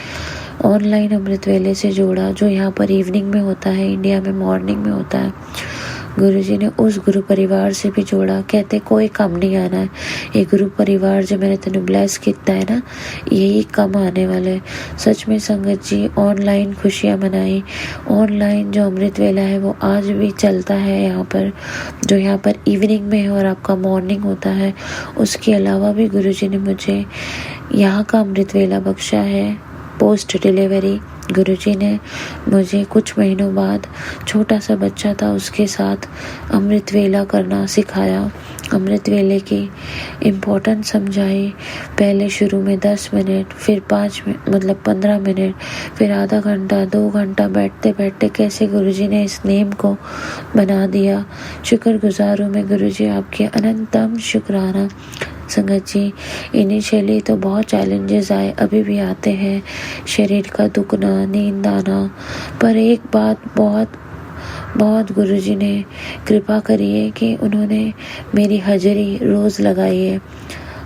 ऑनलाइन अमृत वेले से जोड़ा, जो यहाँ पर इवनिंग में होता है, इंडिया में मॉर्निंग में होता है। गुरुजी ने उस गुरु परिवार से भी जोड़ा। कहते कोई कम नहीं आना है, ये गुरु परिवार जो मैंने तेन ब्लेस किया है ना, यही कम आने वाले। सच में संगत जी, ऑनलाइन खुशियाँ मनाई, ऑनलाइन जो अमृत वेला है वो आज भी चलता है यहाँ पर, जो यहाँ पर इवनिंग में है और आपका मॉर्निंग होता है। उसके अलावा भी गुरुजी ने मुझे यहाँ का अमृत वेला बख्शा है। पोस्ट डिलीवरी गुरुजी ने मुझे कुछ महीनों बाद, छोटा सा बच्चा था, उसके साथ अमृत वेला करना सिखाया, अमृत वेले की इम्पोर्टेंस समझाई। पहले शुरू में 10 मिनट, फिर 15 मिनट, फिर आधा घंटा, 2 घंटा बैठते बैठते कैसे गुरुजी ने इस नेम को बना दिया। शुक्रगुजार हूँ मैं गुरुजी, आपके अनंतम शुक्राना। संगत जी, इनिशियली तो बहुत चैलेंजेस आए, अभी भी आते हैं, शरीर का दुखना, नींद आना, पर एक बात बहुत गुरुजी ने कृपा करी है कि उन्होंने मेरी हाजिरी रोज़ लगाई है।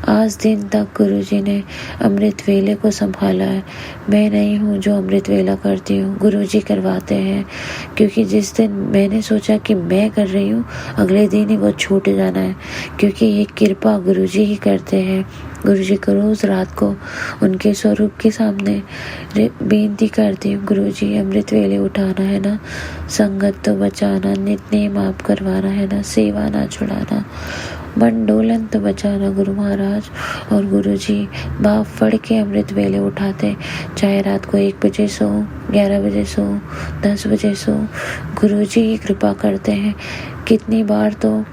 आज दिन तक गुरुजी ने अमृत वेले को संभाला है। मैं नहीं हूँ जो अमृत वेला करती हूँ, गुरुजी करवाते हैं, क्योंकि जिस दिन मैंने सोचा कि मैं कर रही हूँ, अगले दिन ही वो छूट जाना है, क्योंकि ये कृपा गुरुजी ही करते हैं। गुरुजी को रोज़ रात को उनके स्वरूप के सामने बेनती करती हूँ, गुरुजी अमृत वेले उठाना है ना, संगत तो बचाना, नित्य माफ करवाना है ना, सेवा ना छुड़ाना, मंडोलन तो बचाना गुरु महाराज। और गुरुजी बाप फड़ के अमृत वेले उठाते, चाहे रात को 1 बजे सो, 11 बजे सो, 10 बजे सो, गुरुजी ही कृपा करते हैं। कितनी बार तो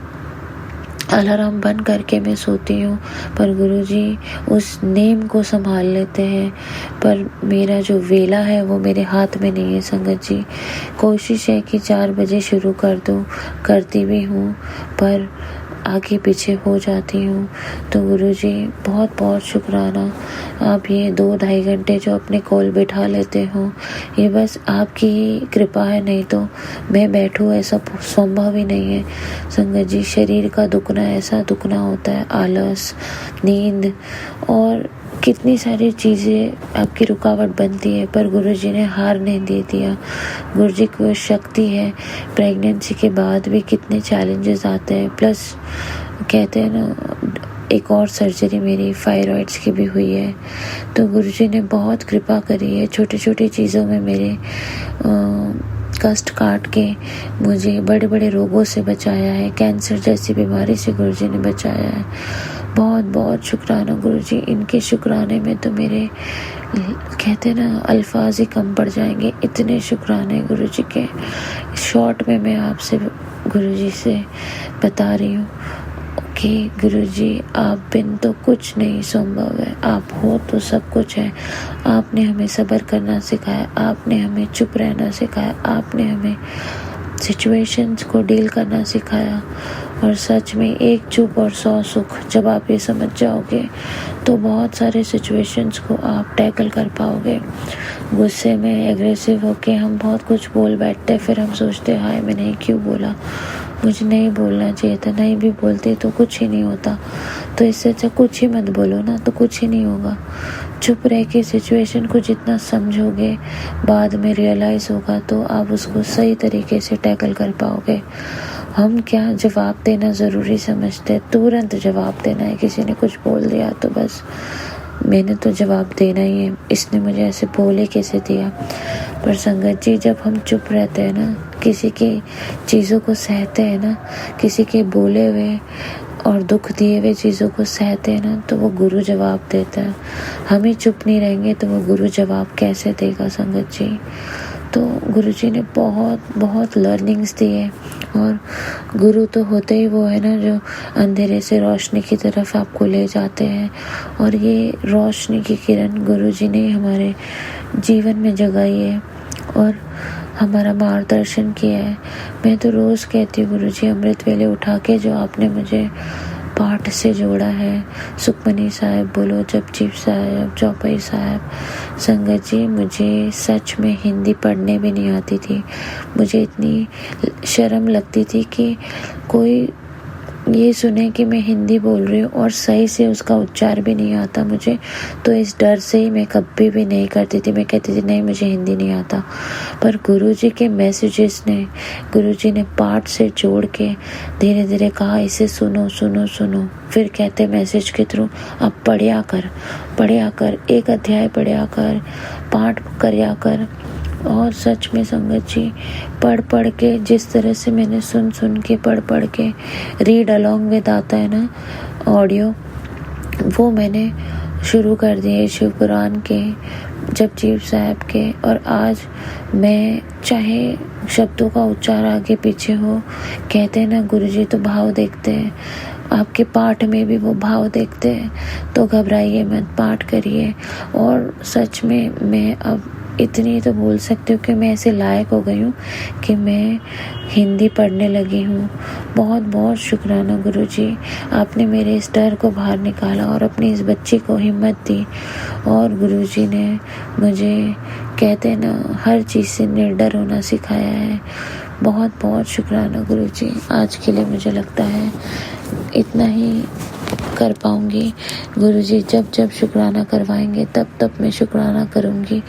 अलार्म बंद करके मैं सोती हूँ, पर गुरुजी उस नेम को संभाल लेते हैं। पर मेरा जो वेला है वो मेरे हाथ में नहीं है संगत जी। कोशिश है कि 4 बजे शुरू कर दूँ, करती भी हूँ, पर आगे पीछे हो जाती हूँ। तो गुरुजी बहुत बहुत शुक्राना। आप ये 2-2.5 घंटे जो अपने कोल बिठा लेते हो, ये बस आपकी ही कृपा है, नहीं तो मैं बैठूँ ऐसा संभव ही नहीं है। संगत जी, शरीर का दुखना ऐसा दुखना होता है, आलस, नींद, और कितनी सारी चीज़ें आपकी रुकावट बनती है, पर गुरुजी ने हार नहीं दे दिया। गुरुजी की वो शक्ति है। प्रेगनेंसी के बाद भी कितने चैलेंजेस आते हैं, प्लस कहते हैं ना, एक और सर्जरी मेरी थायराइड्स की भी हुई है। तो गुरुजी ने बहुत कृपा करी है। छोटी छोटी चीज़ों में मेरे कष्ट काट के मुझे बड़े बड़े रोगों से बचाया है। कैंसर जैसी बीमारी से गुरुजी ने बचाया है। बहुत बहुत शुक्राना गुरुजी। इनके शुक्राने में तो मेरे कहते ना अल्फाज ही कम पड़ जाएंगे, इतने शुक्राने गुरुजी के। शॉर्ट में मैं आपसे गुरुजी से बता रही हूँ कि गुरुजी आप बिन तो कुछ नहीं संभव है। आप हो तो सब कुछ है। आपने हमें सब्र करना सिखाया, आपने हमें चुप रहना सिखाया, आपने हमें सिचुएशंस को डील करना सिखाया। और सच में एक चुप और 100 सुख, जब आप ये समझ जाओगे तो बहुत सारे सिचुएशंस को आप टैकल कर पाओगे। गुस्से में एग्रेसिव होके हम बहुत कुछ बोल बैठते, फिर हम सोचते हाय मैंने क्यों बोला, मुझे नहीं बोलना चाहिए था। नहीं भी बोलते तो कुछ ही नहीं होता। तो इससे अच्छा कुछ ही मत बोलो ना, तो कुछ ही नहीं होगा। चुप रह के सिचुएशन को जितना समझोगे, बाद में रियलाइज़ होगा तो आप उसको सही तरीके से टैकल कर पाओगे। हम क्या जवाब देना ज़रूरी समझते हैं, तुरंत जवाब देना है। किसी ने कुछ बोल दिया तो बस मैंने तो जवाब देना ही है, इसने मुझे ऐसे बोले कैसे दिया। पर संगत जी, जब हम चुप रहते हैं ना, किसी की चीज़ों को सहते हैं ना, किसी के बोले हुए और दुख दिए हुए चीज़ों को सहते हैं ना, तो वो गुरु जवाब देता है। हम ही चुप नहीं रहेंगे तो वो गुरु जवाब कैसे देगा संगत जी। तो गुरुजी ने बहुत बहुत लर्निंग्स दी है। और गुरु तो होते ही वो है ना जो अंधेरे से रोशनी की तरफ आपको ले जाते हैं। और ये रोशनी की किरण गुरुजी ने हमारे जीवन में जगाई है और हमारा मार्गदर्शन किया है। मैं तो रोज़ कहती हूँ गुरुजी, अमृत वेले उठा के जो आपने मुझे पाठ से जोड़ा है, सुखमनी साहब बोलो, जपजी साहब, चौपाई साहब। संगत जी, मुझे सच में हिंदी पढ़ने भी नहीं आती थी। मुझे इतनी शर्म लगती थी कि कोई ये सुने कि मैं हिंदी बोल रही हूँ और सही से उसका उच्चार भी नहीं आता मुझे। तो इस डर से ही मैं कभी भी नहीं करती थी। मैं कहती थी नहीं मुझे हिंदी नहीं आता। पर गुरुजी के मैसेजेस ने, गुरुजी ने पाठ से जोड़ के धीरे धीरे कहा इसे सुनो सुनो सुनो। फिर कहते मैसेज के थ्रू अब पढ़िया कर, एक अध्याय पढ़िया कर, पाठ करिया कर। और सच में संगत जी, पढ़ के, जिस तरह से मैंने सुन के पढ़ के रीड अलोंग विद आता है ना ऑडियो, वो मैंने शुरू कर दिए शिव पुराण के, जपजी साहब के। और आज मैं चाहे शब्दों का उच्चार आगे पीछे हो, कहते हैं ना गुरुजी तो भाव देखते हैं, आपके पाठ में भी वो भाव देखते हैं। तो घबराइए मत, पाठ करिए। और सच में मैं अब इतनी तो बोल सकती हूँ कि मैं ऐसे लायक हो गई हूँ कि मैं हिंदी पढ़ने लगी हूँ। बहुत बहुत शुक्राना गुरुजी, आपने मेरे इस डर को बाहर निकाला और अपनी इस बच्ची को हिम्मत दी। और गुरुजी ने मुझे, कहते हैं ना, हर चीज़ से निर्डर होना सिखाया है। बहुत बहुत शुक्राना गुरुजी। आज के लिए मुझे लगता है इतना ही कर पाऊंगी। गुरुजी जब जब शुक्राना करवाएंगे तब मैं शुक्राना करूंगी।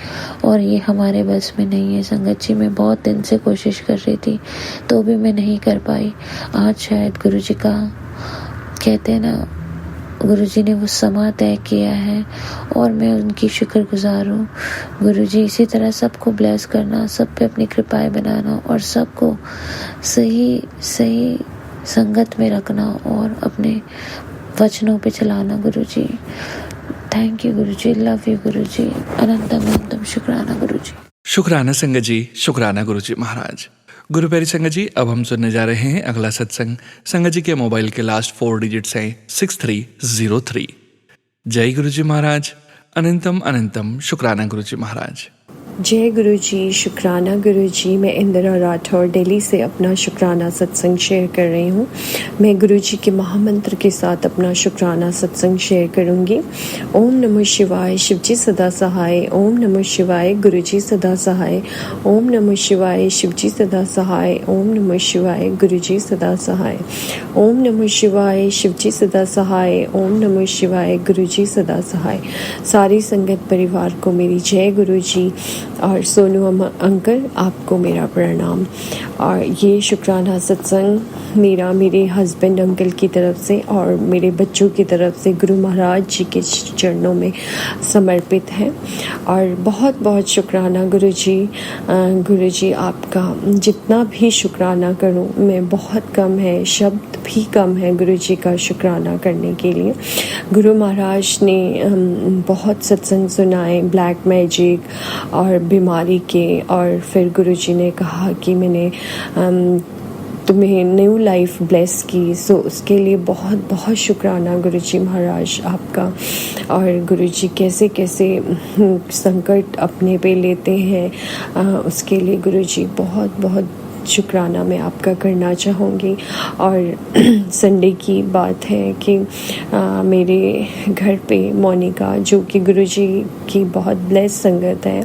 और ये हमारे बस में नहीं है संगत जी। मैं बहुत दिन से कोशिश कर रही थी तो भी मैं नहीं कर पाई। आज शायद गुरुजी का, कहते हैं ना, गुरुजी ने वो समा तय किया है और मैं उनकी शुक्रगुजार हूँ। गुरुजी इसी तरह सबको ब्लेस करना, सब पे अपनी कृपाएं बनाना और सबको सही सही संगत में रखना और अपने वचनों पे चलाना Guruji. Thank you Guruji, love you Guruji, अनंतम अनंतम शुक्राना गुरुजी। शुक्राना संगत जी, शुक्राना गुरुजी महाराज। गुरु प्यारी संगत जी, अब हम सुनने जा रहे हैं अगला सत्संग। संगत जी के मोबाइल के लास्ट 4 डिजिट्स हैं 6303। जय गुरुजी महाराज, अनंतम अनंतम शुक्राना गुरुजी महाराज। जय गुरु जी, शुक्राना गुरु जी। मैं इंदिरा राठौर दिल्ली से अपना शुक्राना सत्संग शेयर कर रही हूँ। मैं गुरु जी के महामंत्र के साथ अपना शुक्राना सत्संग शेयर करूँगी। ओम नमः शिवाय, शिव जी सदा सहाय। ओम नमः शिवाय, गुरु जी सदा सहाय। ओम नमः शिवाय, शिव जी सदा सहाय। ओम नमः शिवाय, गुरु जी सदा सहाय। ओम नमः शिवाय, शिव जी सदा सहाय। ओम नमः शिवाय, गुरु जी सदा सहाय। सारी संगत परिवार को मेरी जय गुरु जी और सोनू अंकल आपको मेरा प्रणाम। और ये शुक्राना सत्संग मेरे हस्बैंड अंकल की तरफ से और मेरे बच्चों की तरफ से गुरु महाराज जी के चरणों में समर्पित है। और बहुत बहुत शुक्राना गुरु जी आपका। जितना भी शुक्राना करूं मैं बहुत कम है, शब्द भी कम है गुरु जी का शुक्राना करने के लिए। गुरु महाराज ने बहुत सत्संग सुनाए, ब्लैक मैजिक और बीमारी के, और फिर गुरु जी ने कहा कि मैंने तुम्हें न्यू लाइफ ब्लेस की। सो उसके लिए बहुत बहुत शुक्राना गुरु जी महाराज आपका। और गुरु जी कैसे कैसे संकट अपने पे लेते हैं, उसके लिए गुरु जी बहुत बहुत शुक्राना मैं आपका करना चाहूँगी। और संडे की बात है कि मेरे घर पे मोनिका, जो कि गुरुजी की बहुत ब्लेस संगत है,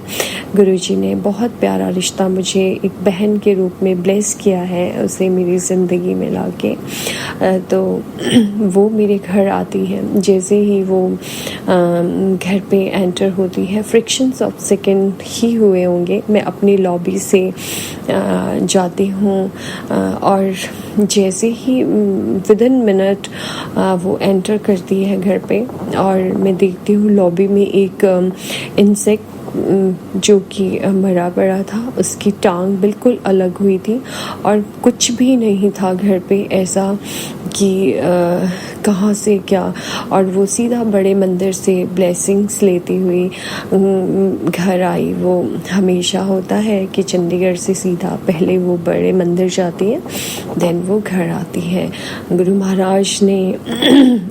गुरुजी ने बहुत प्यारा रिश्ता मुझे एक बहन के रूप में ब्लेस किया है, उसे मेरी ज़िंदगी में लाके। तो वो मेरे घर आती है। जैसे ही वो घर पे एंटर होती है, फ्रिक्शंस ऑफ सेकंड ही हुए होंगे, मैं अपनी लॉबी से जाती हूँ और जैसे ही विदिन मिनट वो एंटर करती है घर पे, और मैं देखती हूँ लॉबी में एक इंसेक्ट जो कि मरा पड़ा था, उसकी टांग बिल्कुल अलग हुई थी और कुछ भी नहीं था घर पे ऐसा कि कहाँ से क्या। और वो सीधा बड़े मंदिर से ब्लेसिंग्स लेती हुई घर आई। वो हमेशा होता है कि चंडीगढ़ से सीधा पहले वो बड़े मंदिर जाती है, देन वो घर आती है। गुरु महाराज ने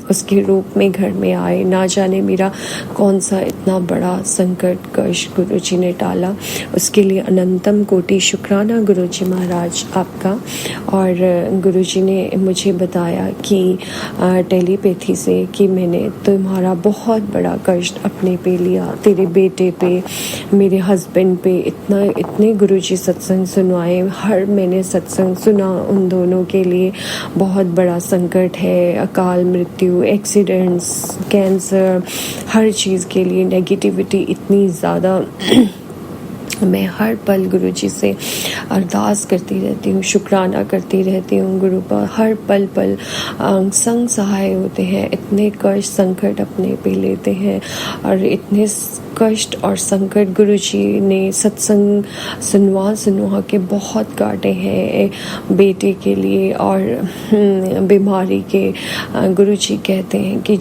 उसके रूप में घर में आए। ना जाने मेरा कौन सा इतना बड़ा संकट कष्ट गुरु जी ने टाला, उसके लिए अनंतम कोटि शुक्राना गुरु जी महाराज आपका। और गुरु जी ने मुझे बताया कि टेलीपैथी से कि मैंने तुम्हारा बहुत बड़ा कष्ट अपने पे लिया, तेरे बेटे पे, मेरे हस्बैंड पे। इतने गुरुजी सत्संग सुनवाए, हर मैंने सत्संग सुना उन दोनों के लिए बहुत बड़ा संकट है। अकाल मृत्यु, एक्सीडेंट्स, कैंसर, हर चीज़ के लिए नेगेटिविटी इतनी ज़्यादा। मैं हर पल गुरु जी से अरदास करती रहती हूँ, शुक्राना करती रहती हूँ गुरु पर। हर पल संग सहाय होते हैं, इतने कष्ट संकट अपने पे लेते हैं और इतने कष्ट और संकट गुरु जी ने सत्संग सुनवा के बहुत काटे हैं बेटे के लिए और बीमारी के। गुरु जी कहते हैं कि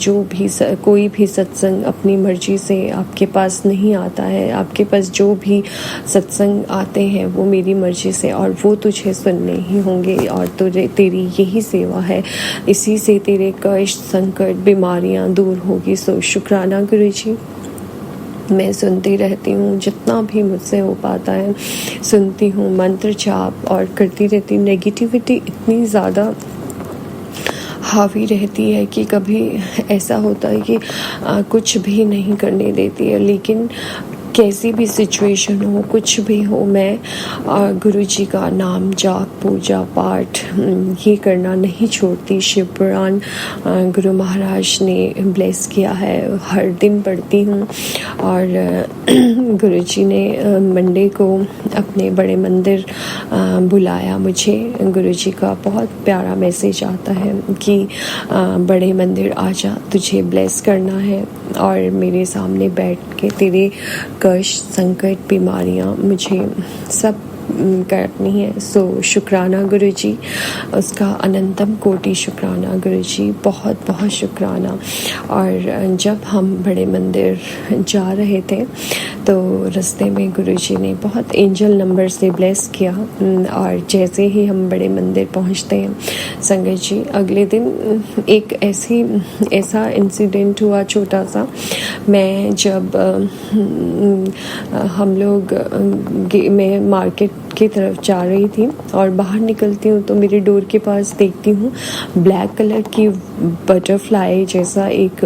कोई भी सत्संग अपनी मर्जी से आपके पास नहीं आता है, आपके पास जो भी सत्संग आते हैं वो मेरी मर्जी से, और वो तुझे सुनने ही होंगे और तेरी यही सेवा है, इसी से तेरे कष्ट संकट बीमारियां दूर होगी। सो शुक्राना गुरु जी। मैं सुनती रहती हूँ, जितना भी मुझसे हो पाता है सुनती हूँ, मंत्र जाप और करती रहती हूँ। नेगेटिविटी इतनी ज़्यादा हावी रहती है कि कभी ऐसा होता है कि कुछ भी नहीं करने देती है। लेकिन कैसी भी सिचुएशन हो, कुछ भी हो, मैं गुरु जी का नाम जाप पूजा पाठ ये करना नहीं छोड़ती। शिव पुराण गुरु महाराज ने ब्लेस किया है, हर दिन पढ़ती हूँ। और गुरु जी ने मंडे को अपने बड़े मंदिर बुलाया मुझे। गुरु जी का बहुत प्यारा मैसेज आता है कि बड़े मंदिर आजा, तुझे ब्लेस करना है। और मेरे सामने बैठ के तेरे कष्ट संकट बीमारियां मुझे सब करनी है। सो शुक्राना गुरु जी, उसका अनंतम कोटि शुक्राना गुरु जी, बहुत बहुत शुक्राना। और जब हम बड़े मंदिर जा रहे थे तो रास्ते में गुरु जी ने बहुत एंजल नंबर से ब्लेस किया। और जैसे ही हम बड़े मंदिर पहुंचते हैं संगत जी, अगले दिन एक ऐसा इंसिडेंट हुआ छोटा सा। मैं जब मैं मार्केट की तरफ जा रही थी और बाहर निकलती हूँ तो मेरे डोर के पास देखती हूँ ब्लैक कलर की बटरफ्लाई जैसा एक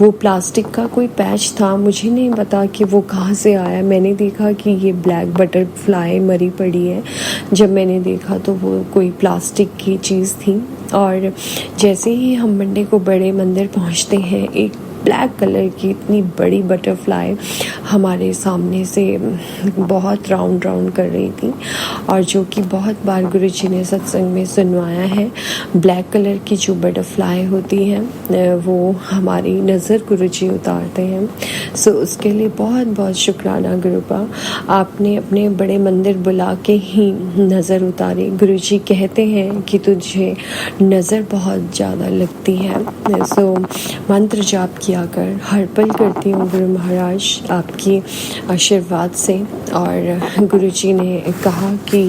वो प्लास्टिक का कोई पैच था। मुझे नहीं पता कि वो कहाँ से आया। मैंने देखा कि ये ब्लैक बटरफ्लाई मरी पड़ी है। जब मैंने देखा तो वो कोई प्लास्टिक की चीज़ थी। और जैसे ही हम मंडे को बड़े मंदिर पहुँचते हैं, एक ब्लैक कलर की इतनी बड़ी बटरफ्लाई हमारे सामने से बहुत राउंड कर रही थी। और जो कि बहुत बार गुरुजी ने सत्संग में सुनवाया है, ब्लैक कलर की जो बटरफ्लाई होती है वो हमारी नज़र गुरुजी उतारते हैं। सो उसके लिए बहुत बहुत शुक्राना गुरुपा, आपने अपने बड़े मंदिर बुला के ही नज़र उतारी। गुरुजी कहते हैं कि तुझे नज़र बहुत ज़्यादा लगती है। सो मंत्र जाप किया कर, हर पल करती हूँ गुरु महाराज आपकी आशीर्वाद से। और गुरुजी ने कहा कि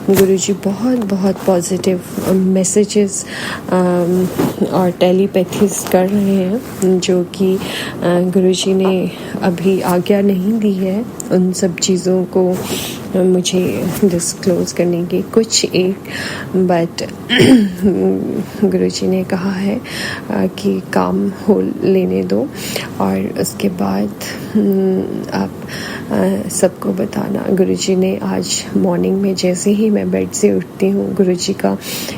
गुरुजी बहुत बहुत पॉजिटिव मैसेजेस और टेलीपैथीज कर रहे हैं, जो कि गुरुजी ने अभी आज्ञा नहीं दी है उन सब चीज़ों को मुझे डिस्क्लोज करने की कुछ एक। बट गुरुजी ने कहा है कि काम हो लेने दो और उसके बाद आप सबको बताना। गुरुजी ने आज मॉर्निंग में जैसे ही मैं बेड से उठती हूँ, गुरुजी का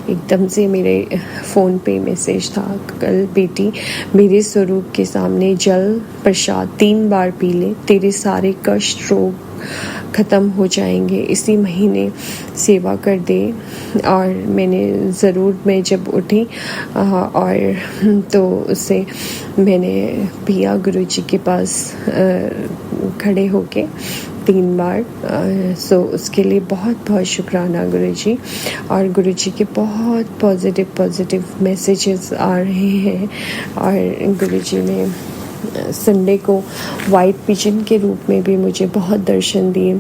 एकदम से मेरे फ़ोन पे मैसेज था, कल बेटी मेरे स्वरूप के सामने जल प्रसाद 3 बार पी ले, तेरे सारे कष्ट रोग ख़त्म हो जाएंगे, इसी महीने सेवा कर दे। और मैंने ज़रूर, मैं जब उठी और तो उसे मैंने पिया गुरुजी के पास खड़े होके 3 बार। सो उसके लिए बहुत बहुत शुक्राना गुरुजी। और गुरुजी के बहुत पॉजिटिव मैसेजेस आ रहे हैं। और गुरुजी ने संडे को वाइट पिजन के रूप में भी मुझे बहुत दर्शन दिए।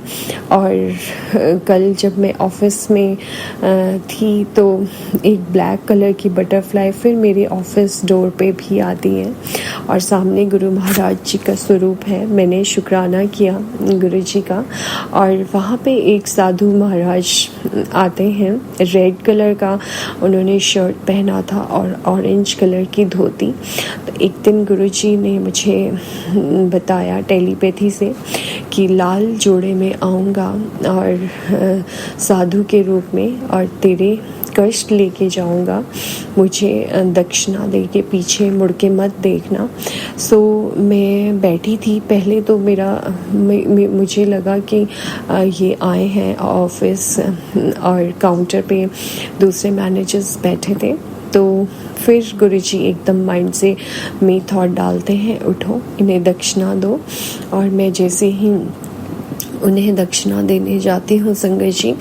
और कल जब मैं ऑफिस में थी तो एक ब्लैक कलर की बटरफ्लाई फिर मेरे ऑफिस डोर पे भी आती है और सामने गुरु महाराज जी का स्वरूप है। मैंने शुक्राना किया गुरु जी का। और वहाँ पे एक साधु महाराज आते हैं, रेड कलर का उन्होंने शर्ट पहना था और ऑरेंज कलर की धोती। तो एक दिन गुरु जी ने मुझे बताया टेलीपैथी से कि लाल जोड़े में आऊँगा और साधु के रूप में और तेरे कष्ट लेके जाऊँगा, मुझे दक्षिणा दे के पीछे मुड़ के मत देखना। सो मैं बैठी थी, पहले तो मुझे लगा कि ये आए हैं ऑफिस और काउंटर पे दूसरे मैनेजर्स बैठे थे। तो फिर गुरुजी एकदम माइंड से में थॉट डालते हैं, उठो इन्हें दक्षिणा दो। और मैं जैसे ही उन्हें दक्षिणा देने जाती हूँ संगत जी,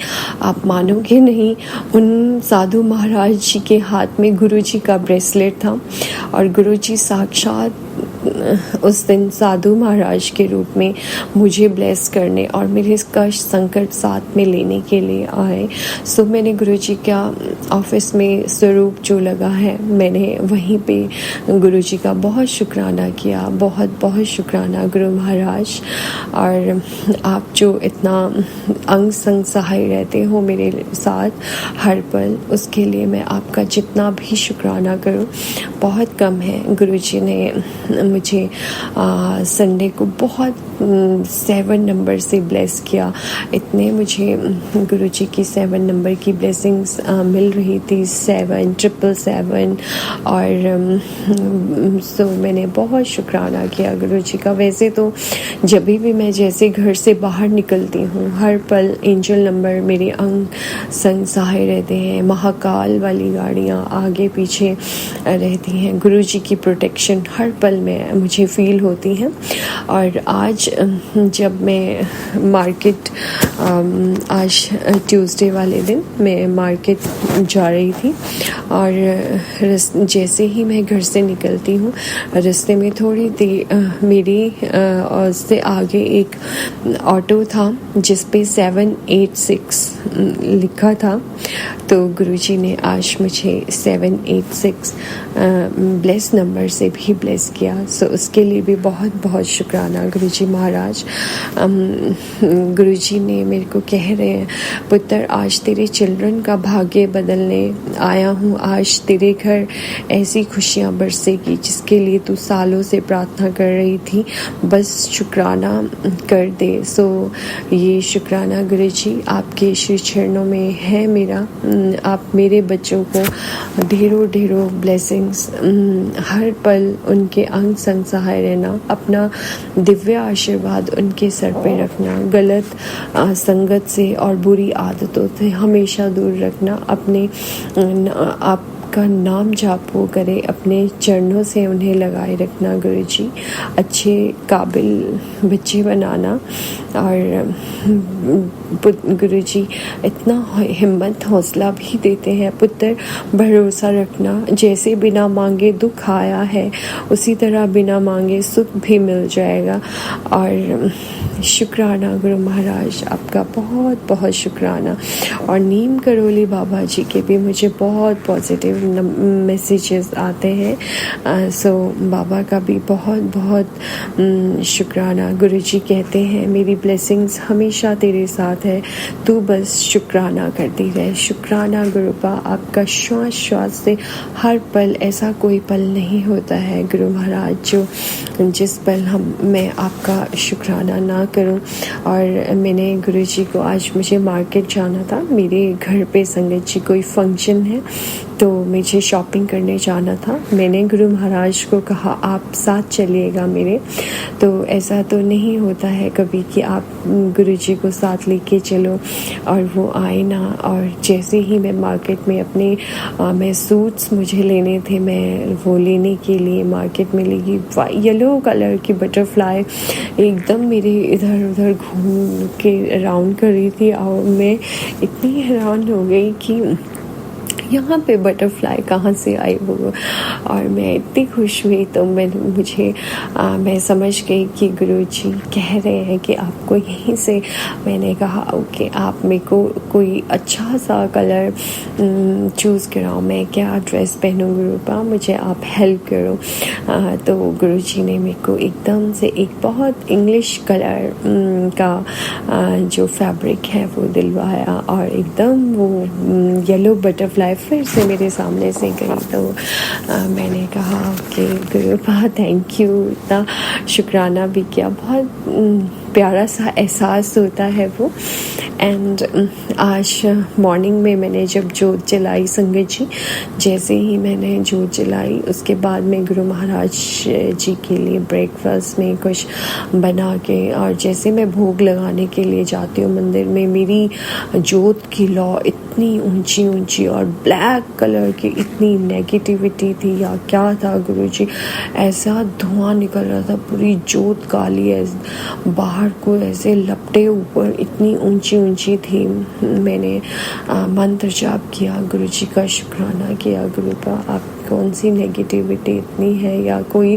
आप मानोगे नहीं, उन साधु महाराज जी के हाथ में गुरुजी का ब्रेसलेट था और गुरुजी साक्षात उस दिन साधु महाराज के रूप में मुझे ब्लेस करने और मेरे कष्ट संकट साथ में लेने के लिए आए। सो मैंने गुरुजी का ऑफिस में स्वरूप जो लगा है, मैंने वहीं पे गुरुजी का बहुत शुक्राना किया, बहुत बहुत शुक्राना गुरु महाराज। और आप जो इतना अंग संग सहाय रहते हो मेरे साथ हर पल, उसके लिए मैं आपका जितना भी शुक्राना करूं बहुत कम है। गुरुजी ने मुझे संडे को बहुत 7 नंबर से ब्लेस किया। इतने मुझे गुरुजी की 7 नंबर की ब्लेसिंग्स मिल रही थी, 7 777। और सो मैंने बहुत शुक्राना किया गुरुजी का। वैसे तो जब भी मैं जैसे घर से बाहर निकलती हूँ, हर पल एंजल नंबर मेरे अंग संग सहाय रहते हैं। महाकाल वाली गाड़ियाँ आगे पीछे रहती हैं। गुरुजी की प्रोटेक्शन हर पल मैं मुझे फ़ील होती हैं। और आज जब मैं मार्केट आज ट्यूसडे वाले दिन मैं मार्केट जा रही थी और जैसे ही मैं घर से निकलती हूँ, रास्ते में थोड़ी देर मेरी और से आगे एक ऑटो था जिस पे 786 लिखा था। तो गुरुजी ने आज मुझे 786 ब्लेस नंबर से भी ब्लेस किया। सो उसके लिए भी बहुत बहुत शुक्राना गुरुजी महाराज। गुरुजी ने मेरे को कह रहे हैं, पुत्र आज तेरे चिल्ड्रन का भाग्य बदलने आया हूँ। आज तेरे घर ऐसी खुशियाँ बरसेगी जिसके लिए तू सालों से प्रार्थना कर रही थी, बस शुक्राना कर दे। सो ये शुक्राना गुरुजी आपके श्री चरणों में है मेरा। आप मेरे बच्चों को ढेरों ढेरों ब्लेसिंग्स, हर पल उनके अंग संग सहाय रहना, अपना दिव्य आशीर्वाद उनके सर पे रखना, गलत संगत से और बुरी आदतों से हमेशा दूर रखना, अपने आपका नाम जाप वो करे, अपने चरणों से उन्हें लगाए रखना गुरुजी, अच्छे काबिल बच्चे बनाना। और गुरुजी इतना हिम्मत हौसला भी देते हैं, पुत्र भरोसा रखना, जैसे बिना मांगे दुख आया है उसी तरह बिना मांगे सुख भी मिल जाएगा। और शुक्राना गुरु महाराज, आपका बहुत बहुत शुक्राना। और नीम करोली बाबा जी के भी मुझे बहुत पॉजिटिव मैसेजेस आते हैं। सो बाबा का भी बहुत बहुत शुक्राना। गुरुजी कहते हैं मेरी ब्लेसिंग्स हमेशा तेरे साथ है, तू बस शुक्राना करती रहे। शुक्राना गुरुपा, आपका श्वास श्वास से हर पल ऐसा कोई पल नहीं होता है गुरु महाराज जो जिस पल मैं आपका शुक्राना ना करूं। और मैंने गुरुजी को, आज मुझे मार्केट जाना था, मेरे घर पे संगत जी कोई फंक्शन है तो मुझे शॉपिंग करने जाना था। मैंने गुरु महाराज को कहा आप साथ चलिएगा मेरे। तो ऐसा तो नहीं होता है कभी कि आप गुरुजी को साथ लेके चलो और वो आए ना। और जैसे ही मैं मार्केट में अपने मैं सूट्स मुझे लेने थे, मैं वो लेने के लिए मार्केट में लगी, येलो कलर की बटरफ्लाई एकदम मेरे इधर उधर घूम के राउंड कर रही थी। और मैं इतनी हैरान हो गई कि यहाँ पे बटरफ्लाई कहाँ से आई वो, और मैं इतनी खुश हुई। तो मैं समझ गई कि गुरुजी कह रहे हैं कि आपको यहीं से। मैंने कहा ओके, आप मेरे को कोई अच्छा सा कलर चूज़ कराओ, मैं क्या ड्रेस पहनूँ गुरुपा, मुझे आप हेल्प करो। तो गुरुजी ने मेरे को एकदम से एक बहुत इंग्लिश कलर का जो फैब्रिक है वो दिलवाया और एकदम वो येलो बटरफ्लाई फिर से मेरे सामने से गई। तो मैंने कहा कि गुरुपा थैंक यू, इतना शुक्राना भी किया। बहुत प्यारा सा एहसास होता है वो। एंड आज मॉर्निंग में मैंने जब जोत जलाई संगत जी, जैसे ही मैंने जोत जलाई उसके बाद मैं गुरु महाराज जी के लिए ब्रेकफास्ट में कुछ बना के, और जैसे मैं भोग लगाने के लिए जाती हूँ मंदिर में, मेरी जोत की लौ इतनी ऊंची ऊंची और ब्लैक कलर की, इतनी नेगेटिविटी थी या क्या था गुरुजी, ऐसा धुआं निकल रहा था, पूरी जोत काली है, बाहर को ऐसे लपटे ऊपर, इतनी ऊंची ऊंची थी। मैंने मंत्र जाप किया, गुरुजी का शुक्राना किया, गुरुपा आप कौन सी नेगेटिविटी इतनी है या कोई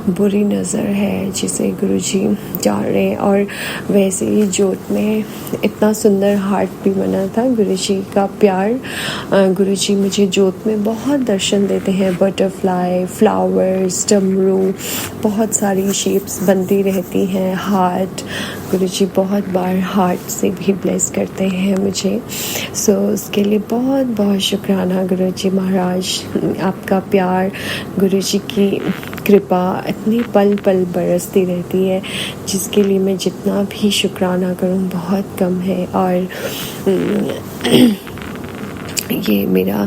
बुरी नज़र है जिसे गुरुजी जान रहे हैं। और वैसे ही जोत में इतना सुंदर हार्ट भी बना था, गुरुजी का प्यार। गुरुजी मुझे जोत में बहुत दर्शन देते हैं, बटरफ्लाई, फ्लावर्स, डमरू, बहुत सारी शेप्स बनती रहती हैं, हार्ट। गुरुजी बहुत बार हार्ट से भी ब्लेस करते हैं मुझे। सो उसके लिए बहुत बहुत शुक्राना गुरुजी महाराज, आपका प्यार, गुरुजी की कृपा इतनी पल पल बरसती रहती है जिसके लिए मैं जितना भी शुक्राना करूं बहुत कम है। और ये मेरा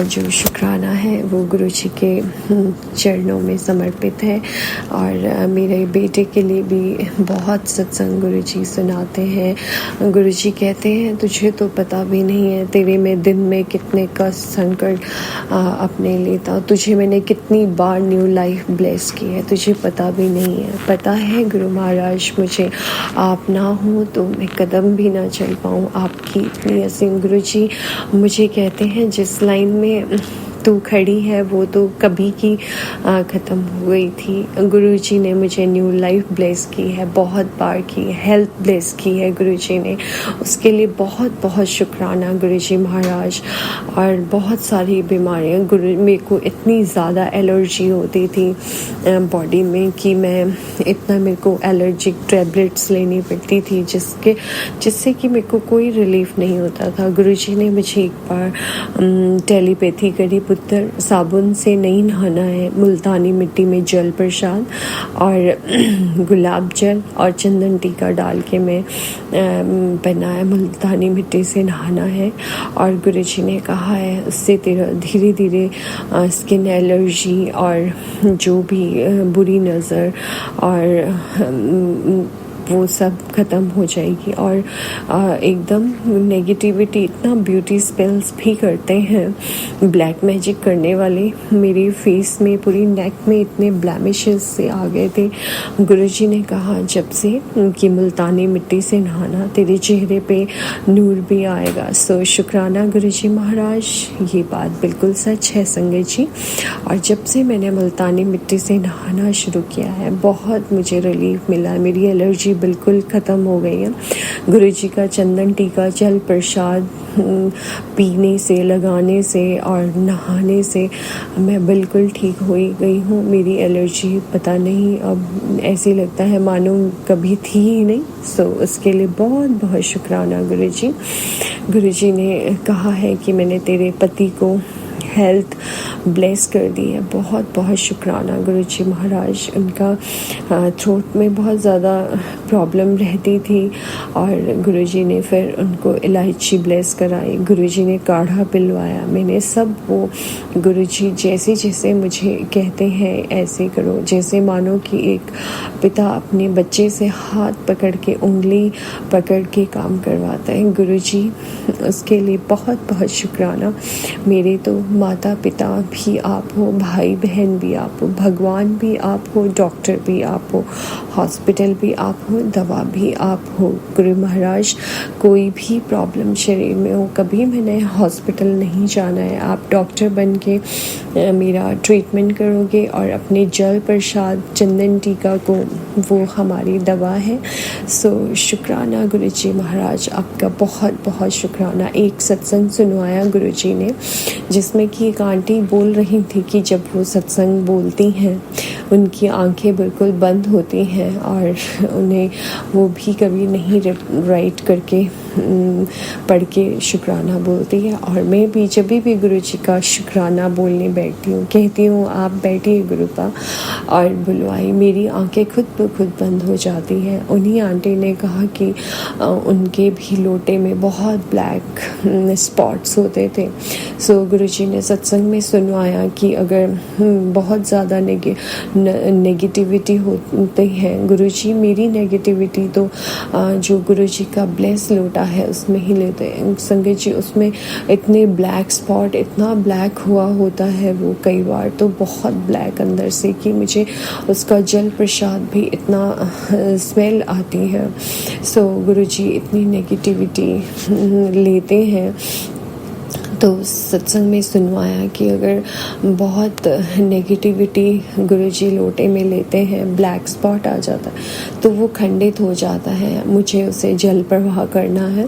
जो शुक्र शुक्राना है वो गुरुजी के चरणों में समर्पित है। और मेरे बेटे के लिए भी बहुत सत्संग गुरुजी सुनाते हैं। गुरुजी कहते हैं तुझे तो पता भी नहीं है तेरे में दिन में कितने कष्ट संकट अपने लेता हूँ, तुझे मैंने कितनी बार न्यू लाइफ ब्लेस की है, तुझे पता भी नहीं है। पता है गुरु महाराज मुझे आप ना हो तो मैं कदम भी ना चल पाऊँ, आपकी इतनी असीम। गुरुजी मुझे कहते हैं जिस लाइन में तू खड़ी है वो तो कभी की ख़त्म हो गई थी। गुरुजी ने मुझे न्यू लाइफ ब्लेस की है, बहुत बार की, हेल्थ ब्लेस की है गुरुजी ने, उसके लिए बहुत बहुत शुक्राना गुरुजी महाराज। और बहुत सारी बीमारियां, गुरु मेरे को इतनी ज़्यादा एलर्जी होती थी बॉडी में कि मैं इतना मेरे को एलर्जिक टैबलेट्स लेनी पड़ती थी जिससे कि मेरे को कोई रिलीफ नहीं होता था। गुरुजी ने मुझे एक बार टेलीपैथी करी, पुत्र साबुन से नहीं नहाना है, मुल्तानी मिट्टी में जल प्रसाद और गुलाब जल और चंदन टीका डाल के मैं बनाया, मुल्तानी मिट्टी से नहाना है। और गुरुजी ने कहा है उससे तेरा धीरे धीरे स्किन एलर्जी और जो भी बुरी नज़र और वो सब ख़त्म हो जाएगी। और एकदम नेगेटिविटी, इतना ब्यूटी स्पेल्स भी करते हैं ब्लैक मैजिक करने वाले, मेरे फेस में पूरी नेक में इतने ब्लैमिशेस से आ गए थे। गुरुजी ने कहा जब से कि मुल्तानी मिट्टी से नहाना तेरे चेहरे पे नूर भी आएगा। सो शुक्राना गुरुजी महाराज, ये बात बिल्कुल सच है संगत जी। और जब से मैंने मुल्तानी मिट्टी से नहाना शुरू किया है बहुत मुझे रिलीफ मिला है, मेरी एलर्जी बिल्कुल ख़त्म हो गई है। गुरुजी का चंदन टीका जल प्रसाद पीने से, लगाने से और नहाने से मैं बिल्कुल ठीक हो गई हूँ। मेरी एलर्जी पता नहीं अब ऐसे लगता है मानो कभी थी ही नहीं। सो उसके लिए बहुत बहुत शुक्राना गुरुजी। गुरुजी ने कहा है कि मैंने तेरे पति को हेल्थ ब्लेस कर दी है, बहुत बहुत शुक्राना गुरुजी महाराज। उनका थ्रोट में बहुत ज़्यादा प्रॉब्लम रहती थी और गुरुजी ने फिर उनको इलायची ब्लेस कराई, गुरुजी ने काढ़ा पिलवाया, मैंने सब वो गुरुजी जैसे जैसे मुझे कहते हैं ऐसे करो, जैसे मानो कि एक पिता अपने बच्चे से हाथ पकड़ के, उंगली पकड़ के काम करवाता है। गुरुजी उसके लिए बहुत बहुत शुक्राना। मेरे तो माता पिता भी आप हो, भाई बहन भी आप हो, भगवान भी आप हो, डॉक्टर भी आप हो, हॉस्पिटल भी आप हो, दवा भी आप हो। गुरु महाराज कोई भी प्रॉब्लम शरीर में हो, कभी मैंने हॉस्पिटल नहीं जाना है, आप डॉक्टर बन के मेरा ट्रीटमेंट करोगे और अपने जल प्रसाद चंदन टीका को, वो हमारी दवा है। सो शुक्राना गुरुजी महाराज, आपका बहुत बहुत शुक्राना। एक सत्संग सुनवाया गुरुजी ने जिसमें कि एक आंटी बोल रही थी कि जब वो सत्संग बोलती हैं उनकी आंखें बिल्कुल बंद होती हैं और उन्हें वो भी कभी नहीं राइट करके पढ़ के शुक्राना बोलती है। और मैं भी जब भी गुरुजी का शुक्राना बोलने बैठती हूँ, कहती हूँ आप बैठिए गुरुपा, और बुलवाई, मेरी आंखें खुद ब खुद बंद हो जाती हैं। उन्हीं आंटी ने कहा कि उनके भी लोटे में बहुत ब्लैक स्पॉट्स होते थे। सो गुरुजी ने सत्संग में सुनवाया कि अगर बहुत ज़्यादा नेगेटिविटी होती है, गुरुजी मेरी नेगेटिविटी तो जो गुरुजी का ब्लेस लोटा है उसमें ही लेते हैं संगत जी। उसमें इतने ब्लैक स्पॉट, इतना ब्लैक हुआ होता है वो कई बार तो बहुत ब्लैक अंदर से कि मुझे उसका जल प्रसाद भी इतना स्मेल आती है। सो गुरुजी इतनी नेगेटिविटी लेते हैं। तो सत्संग में सुनवाया कि अगर बहुत नेगेटिविटी गुरुजी लोटे में लेते हैं, ब्लैक स्पॉट आ जाता है तो वो खंडित हो जाता है, मुझे उसे जल प्रवाह करना है।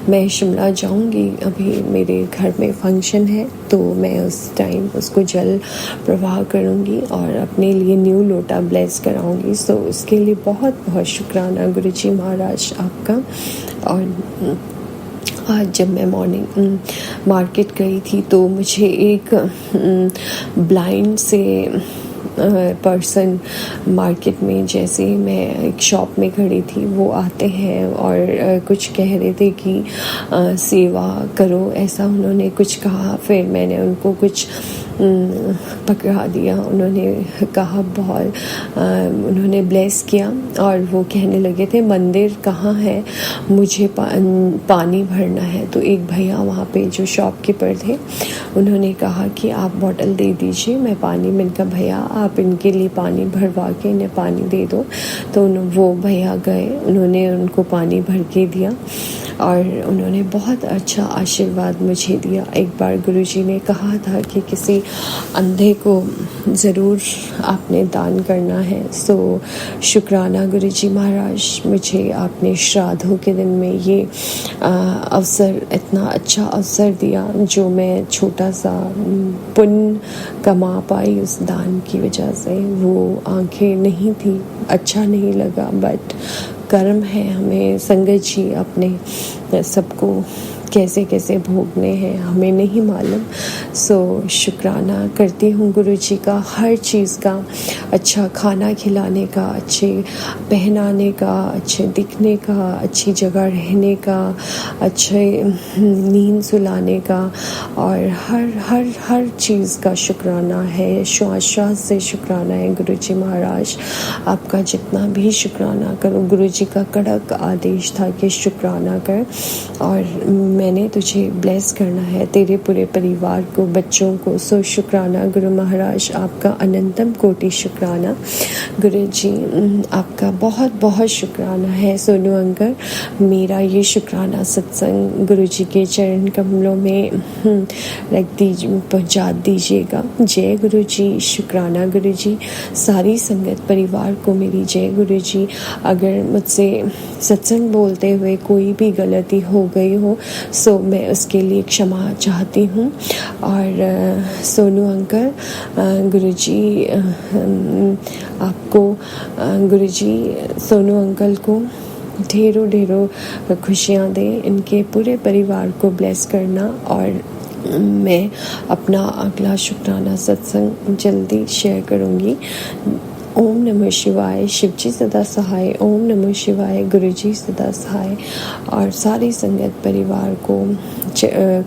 मैं शिमला जाऊंगी, अभी मेरे घर में फंक्शन है तो मैं उस टाइम उसको जल प्रवाह करूंगी और अपने लिए न्यू लोटा ब्लेस कराऊंगी। सो उसके लिए बहुत बहुत शुक्राना गुरुजी महाराज आपका। और आज जब मैं मॉर्निंग मार्केट गई थी तो मुझे एक ब्लाइंड से पर्सन मार्केट में, जैसे ही मैं एक शॉप में खड़ी थी, वो आते हैं और कुछ कह रहे थे कि सेवा करो, ऐसा उन्होंने कुछ कहा। फिर मैंने उनको कुछ पकड़ा दिया, उन्होंने कहा बहुत, उन्होंने ब्लेस किया और वो कहने लगे थे मंदिर कहाँ है, मुझे पानी भरना है। तो एक भैया वहाँ पे जो शॉपकीपर थे, उन्होंने कहा कि आप बॉटल दे दीजिए, मैं पानी, मैंने कहा भैया आप इनके लिए पानी भरवा के इन्हें पानी दे दो। तो वो भैया गए, उन्होंने उनको पानी भर के दिया और उन्होंने बहुत अच्छा आशीर्वाद मुझे दिया। एक बार गुरुजी ने कहा था कि किसी अंधे को ज़रूर आपने दान करना है। सो शुक्राना गुरुजी महाराज, मुझे आपने श्राद्धों के दिन में ये अवसर, इतना अच्छा अवसर दिया, जो मैं छोटा सा पुण्य कमा पाई उस दान की वजह से। वो आंखें नहीं थी, अच्छा नहीं लगा, बट कर्म है, हमें संगत जी अपने सबको कैसे कैसे भोगने हैं हमें नहीं मालूम। सो शुक्राना करती हूँ गुरु जी का, हर चीज़ का, अच्छा खाना खिलाने का, अच्छे पहनाने का, अच्छे दिखने का, अच्छी जगह रहने का, अच्छे नींद सुलाने का, और हर हर हर चीज़ का शुक्राना है। श्वास श्वास से शुक्राना है गुरु जी महाराज। आपका जितना भी शुक्राना करो, गुरु जी का कड़क आदेश था कि शुक्राना कर, और मैंने तुझे ब्लेस करना है, तेरे पूरे परिवार को, बच्चों को। सो शुक्राना गुरु महाराज, आपका अनंतम कोटि शुक्राना। गुरु जी आपका बहुत बहुत शुक्राना है। सोनू अंकल, मेरा ये शुक्राना सत्संग गुरु जी के चरण कमलों में रख दीजिए, पहुँचा दीजिएगा। जय गुरु जी, शुक्राना गुरु जी। सारी संगत परिवार को मेरी जय गुरु जी। अगर मुझसे सत्संग बोलते हुए कोई भी गलती हो गई हो, सो मैं उसके लिए क्षमा चाहती हूँ। और सोनू अंकल, गुरुजी आपको, गुरुजी सोनू अंकल को ढेरों ढेरों खुशियाँ दें, इनके पूरे परिवार को ब्लेस करना। और मैं अपना अगला शुक्राना सत्संग जल्दी शेयर करूँगी। ओम नमः शिवाय, शिवजी सदा सहाय। ओम नमः शिवाय, गुरुजी सदा सहाय। और सारी संगत परिवार को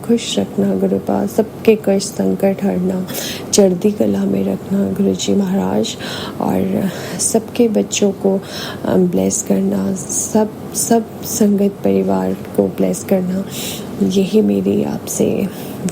खुश रखना गुरुपा, सबके कष्ट संकट हरना, चढ़ती कला में रखना गुरुजी महाराज, और सबके बच्चों को ब्लेस करना, सब संगत परिवार को ब्लेस करना, यही मेरी आपसे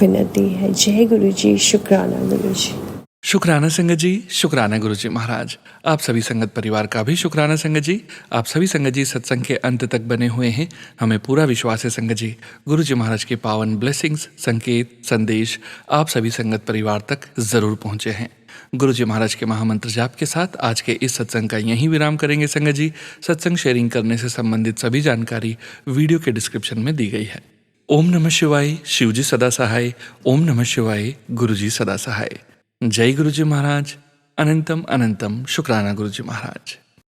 विनती है। जय गुरुजी, शुक्राना गुरुजी। शुक्राना संगत जी, शुक्राना गुरुजी महाराज। आप सभी संगत परिवार का भी शुक्राना संगत जी। आप सभी संगत जी सत्संग के अंत तक बने हुए हैं। हमें पूरा विश्वास है संगत जी, गुरुजी महाराज के पावन ब्लेसिंग्स, संकेत, संदेश आप सभी संगत परिवार तक जरूर पहुंचे हैं। गुरुजी महाराज के महामंत्र जाप के साथ आज के इस सत्संग का यहीं विराम करेंगे संगत जी। सत्संग शेयरिंग करने से संबंधित सभी जानकारी वीडियो के डिस्क्रिप्शन में दी गई है। ओम नमः शिवाय, शिवजी सदा सहाय। ओम नमः शिवाय, गुरुजी सदा सहाय। जय गुरुजी महाराज। अनंतम अनंतम शुक्राना गुरुजी महाराज।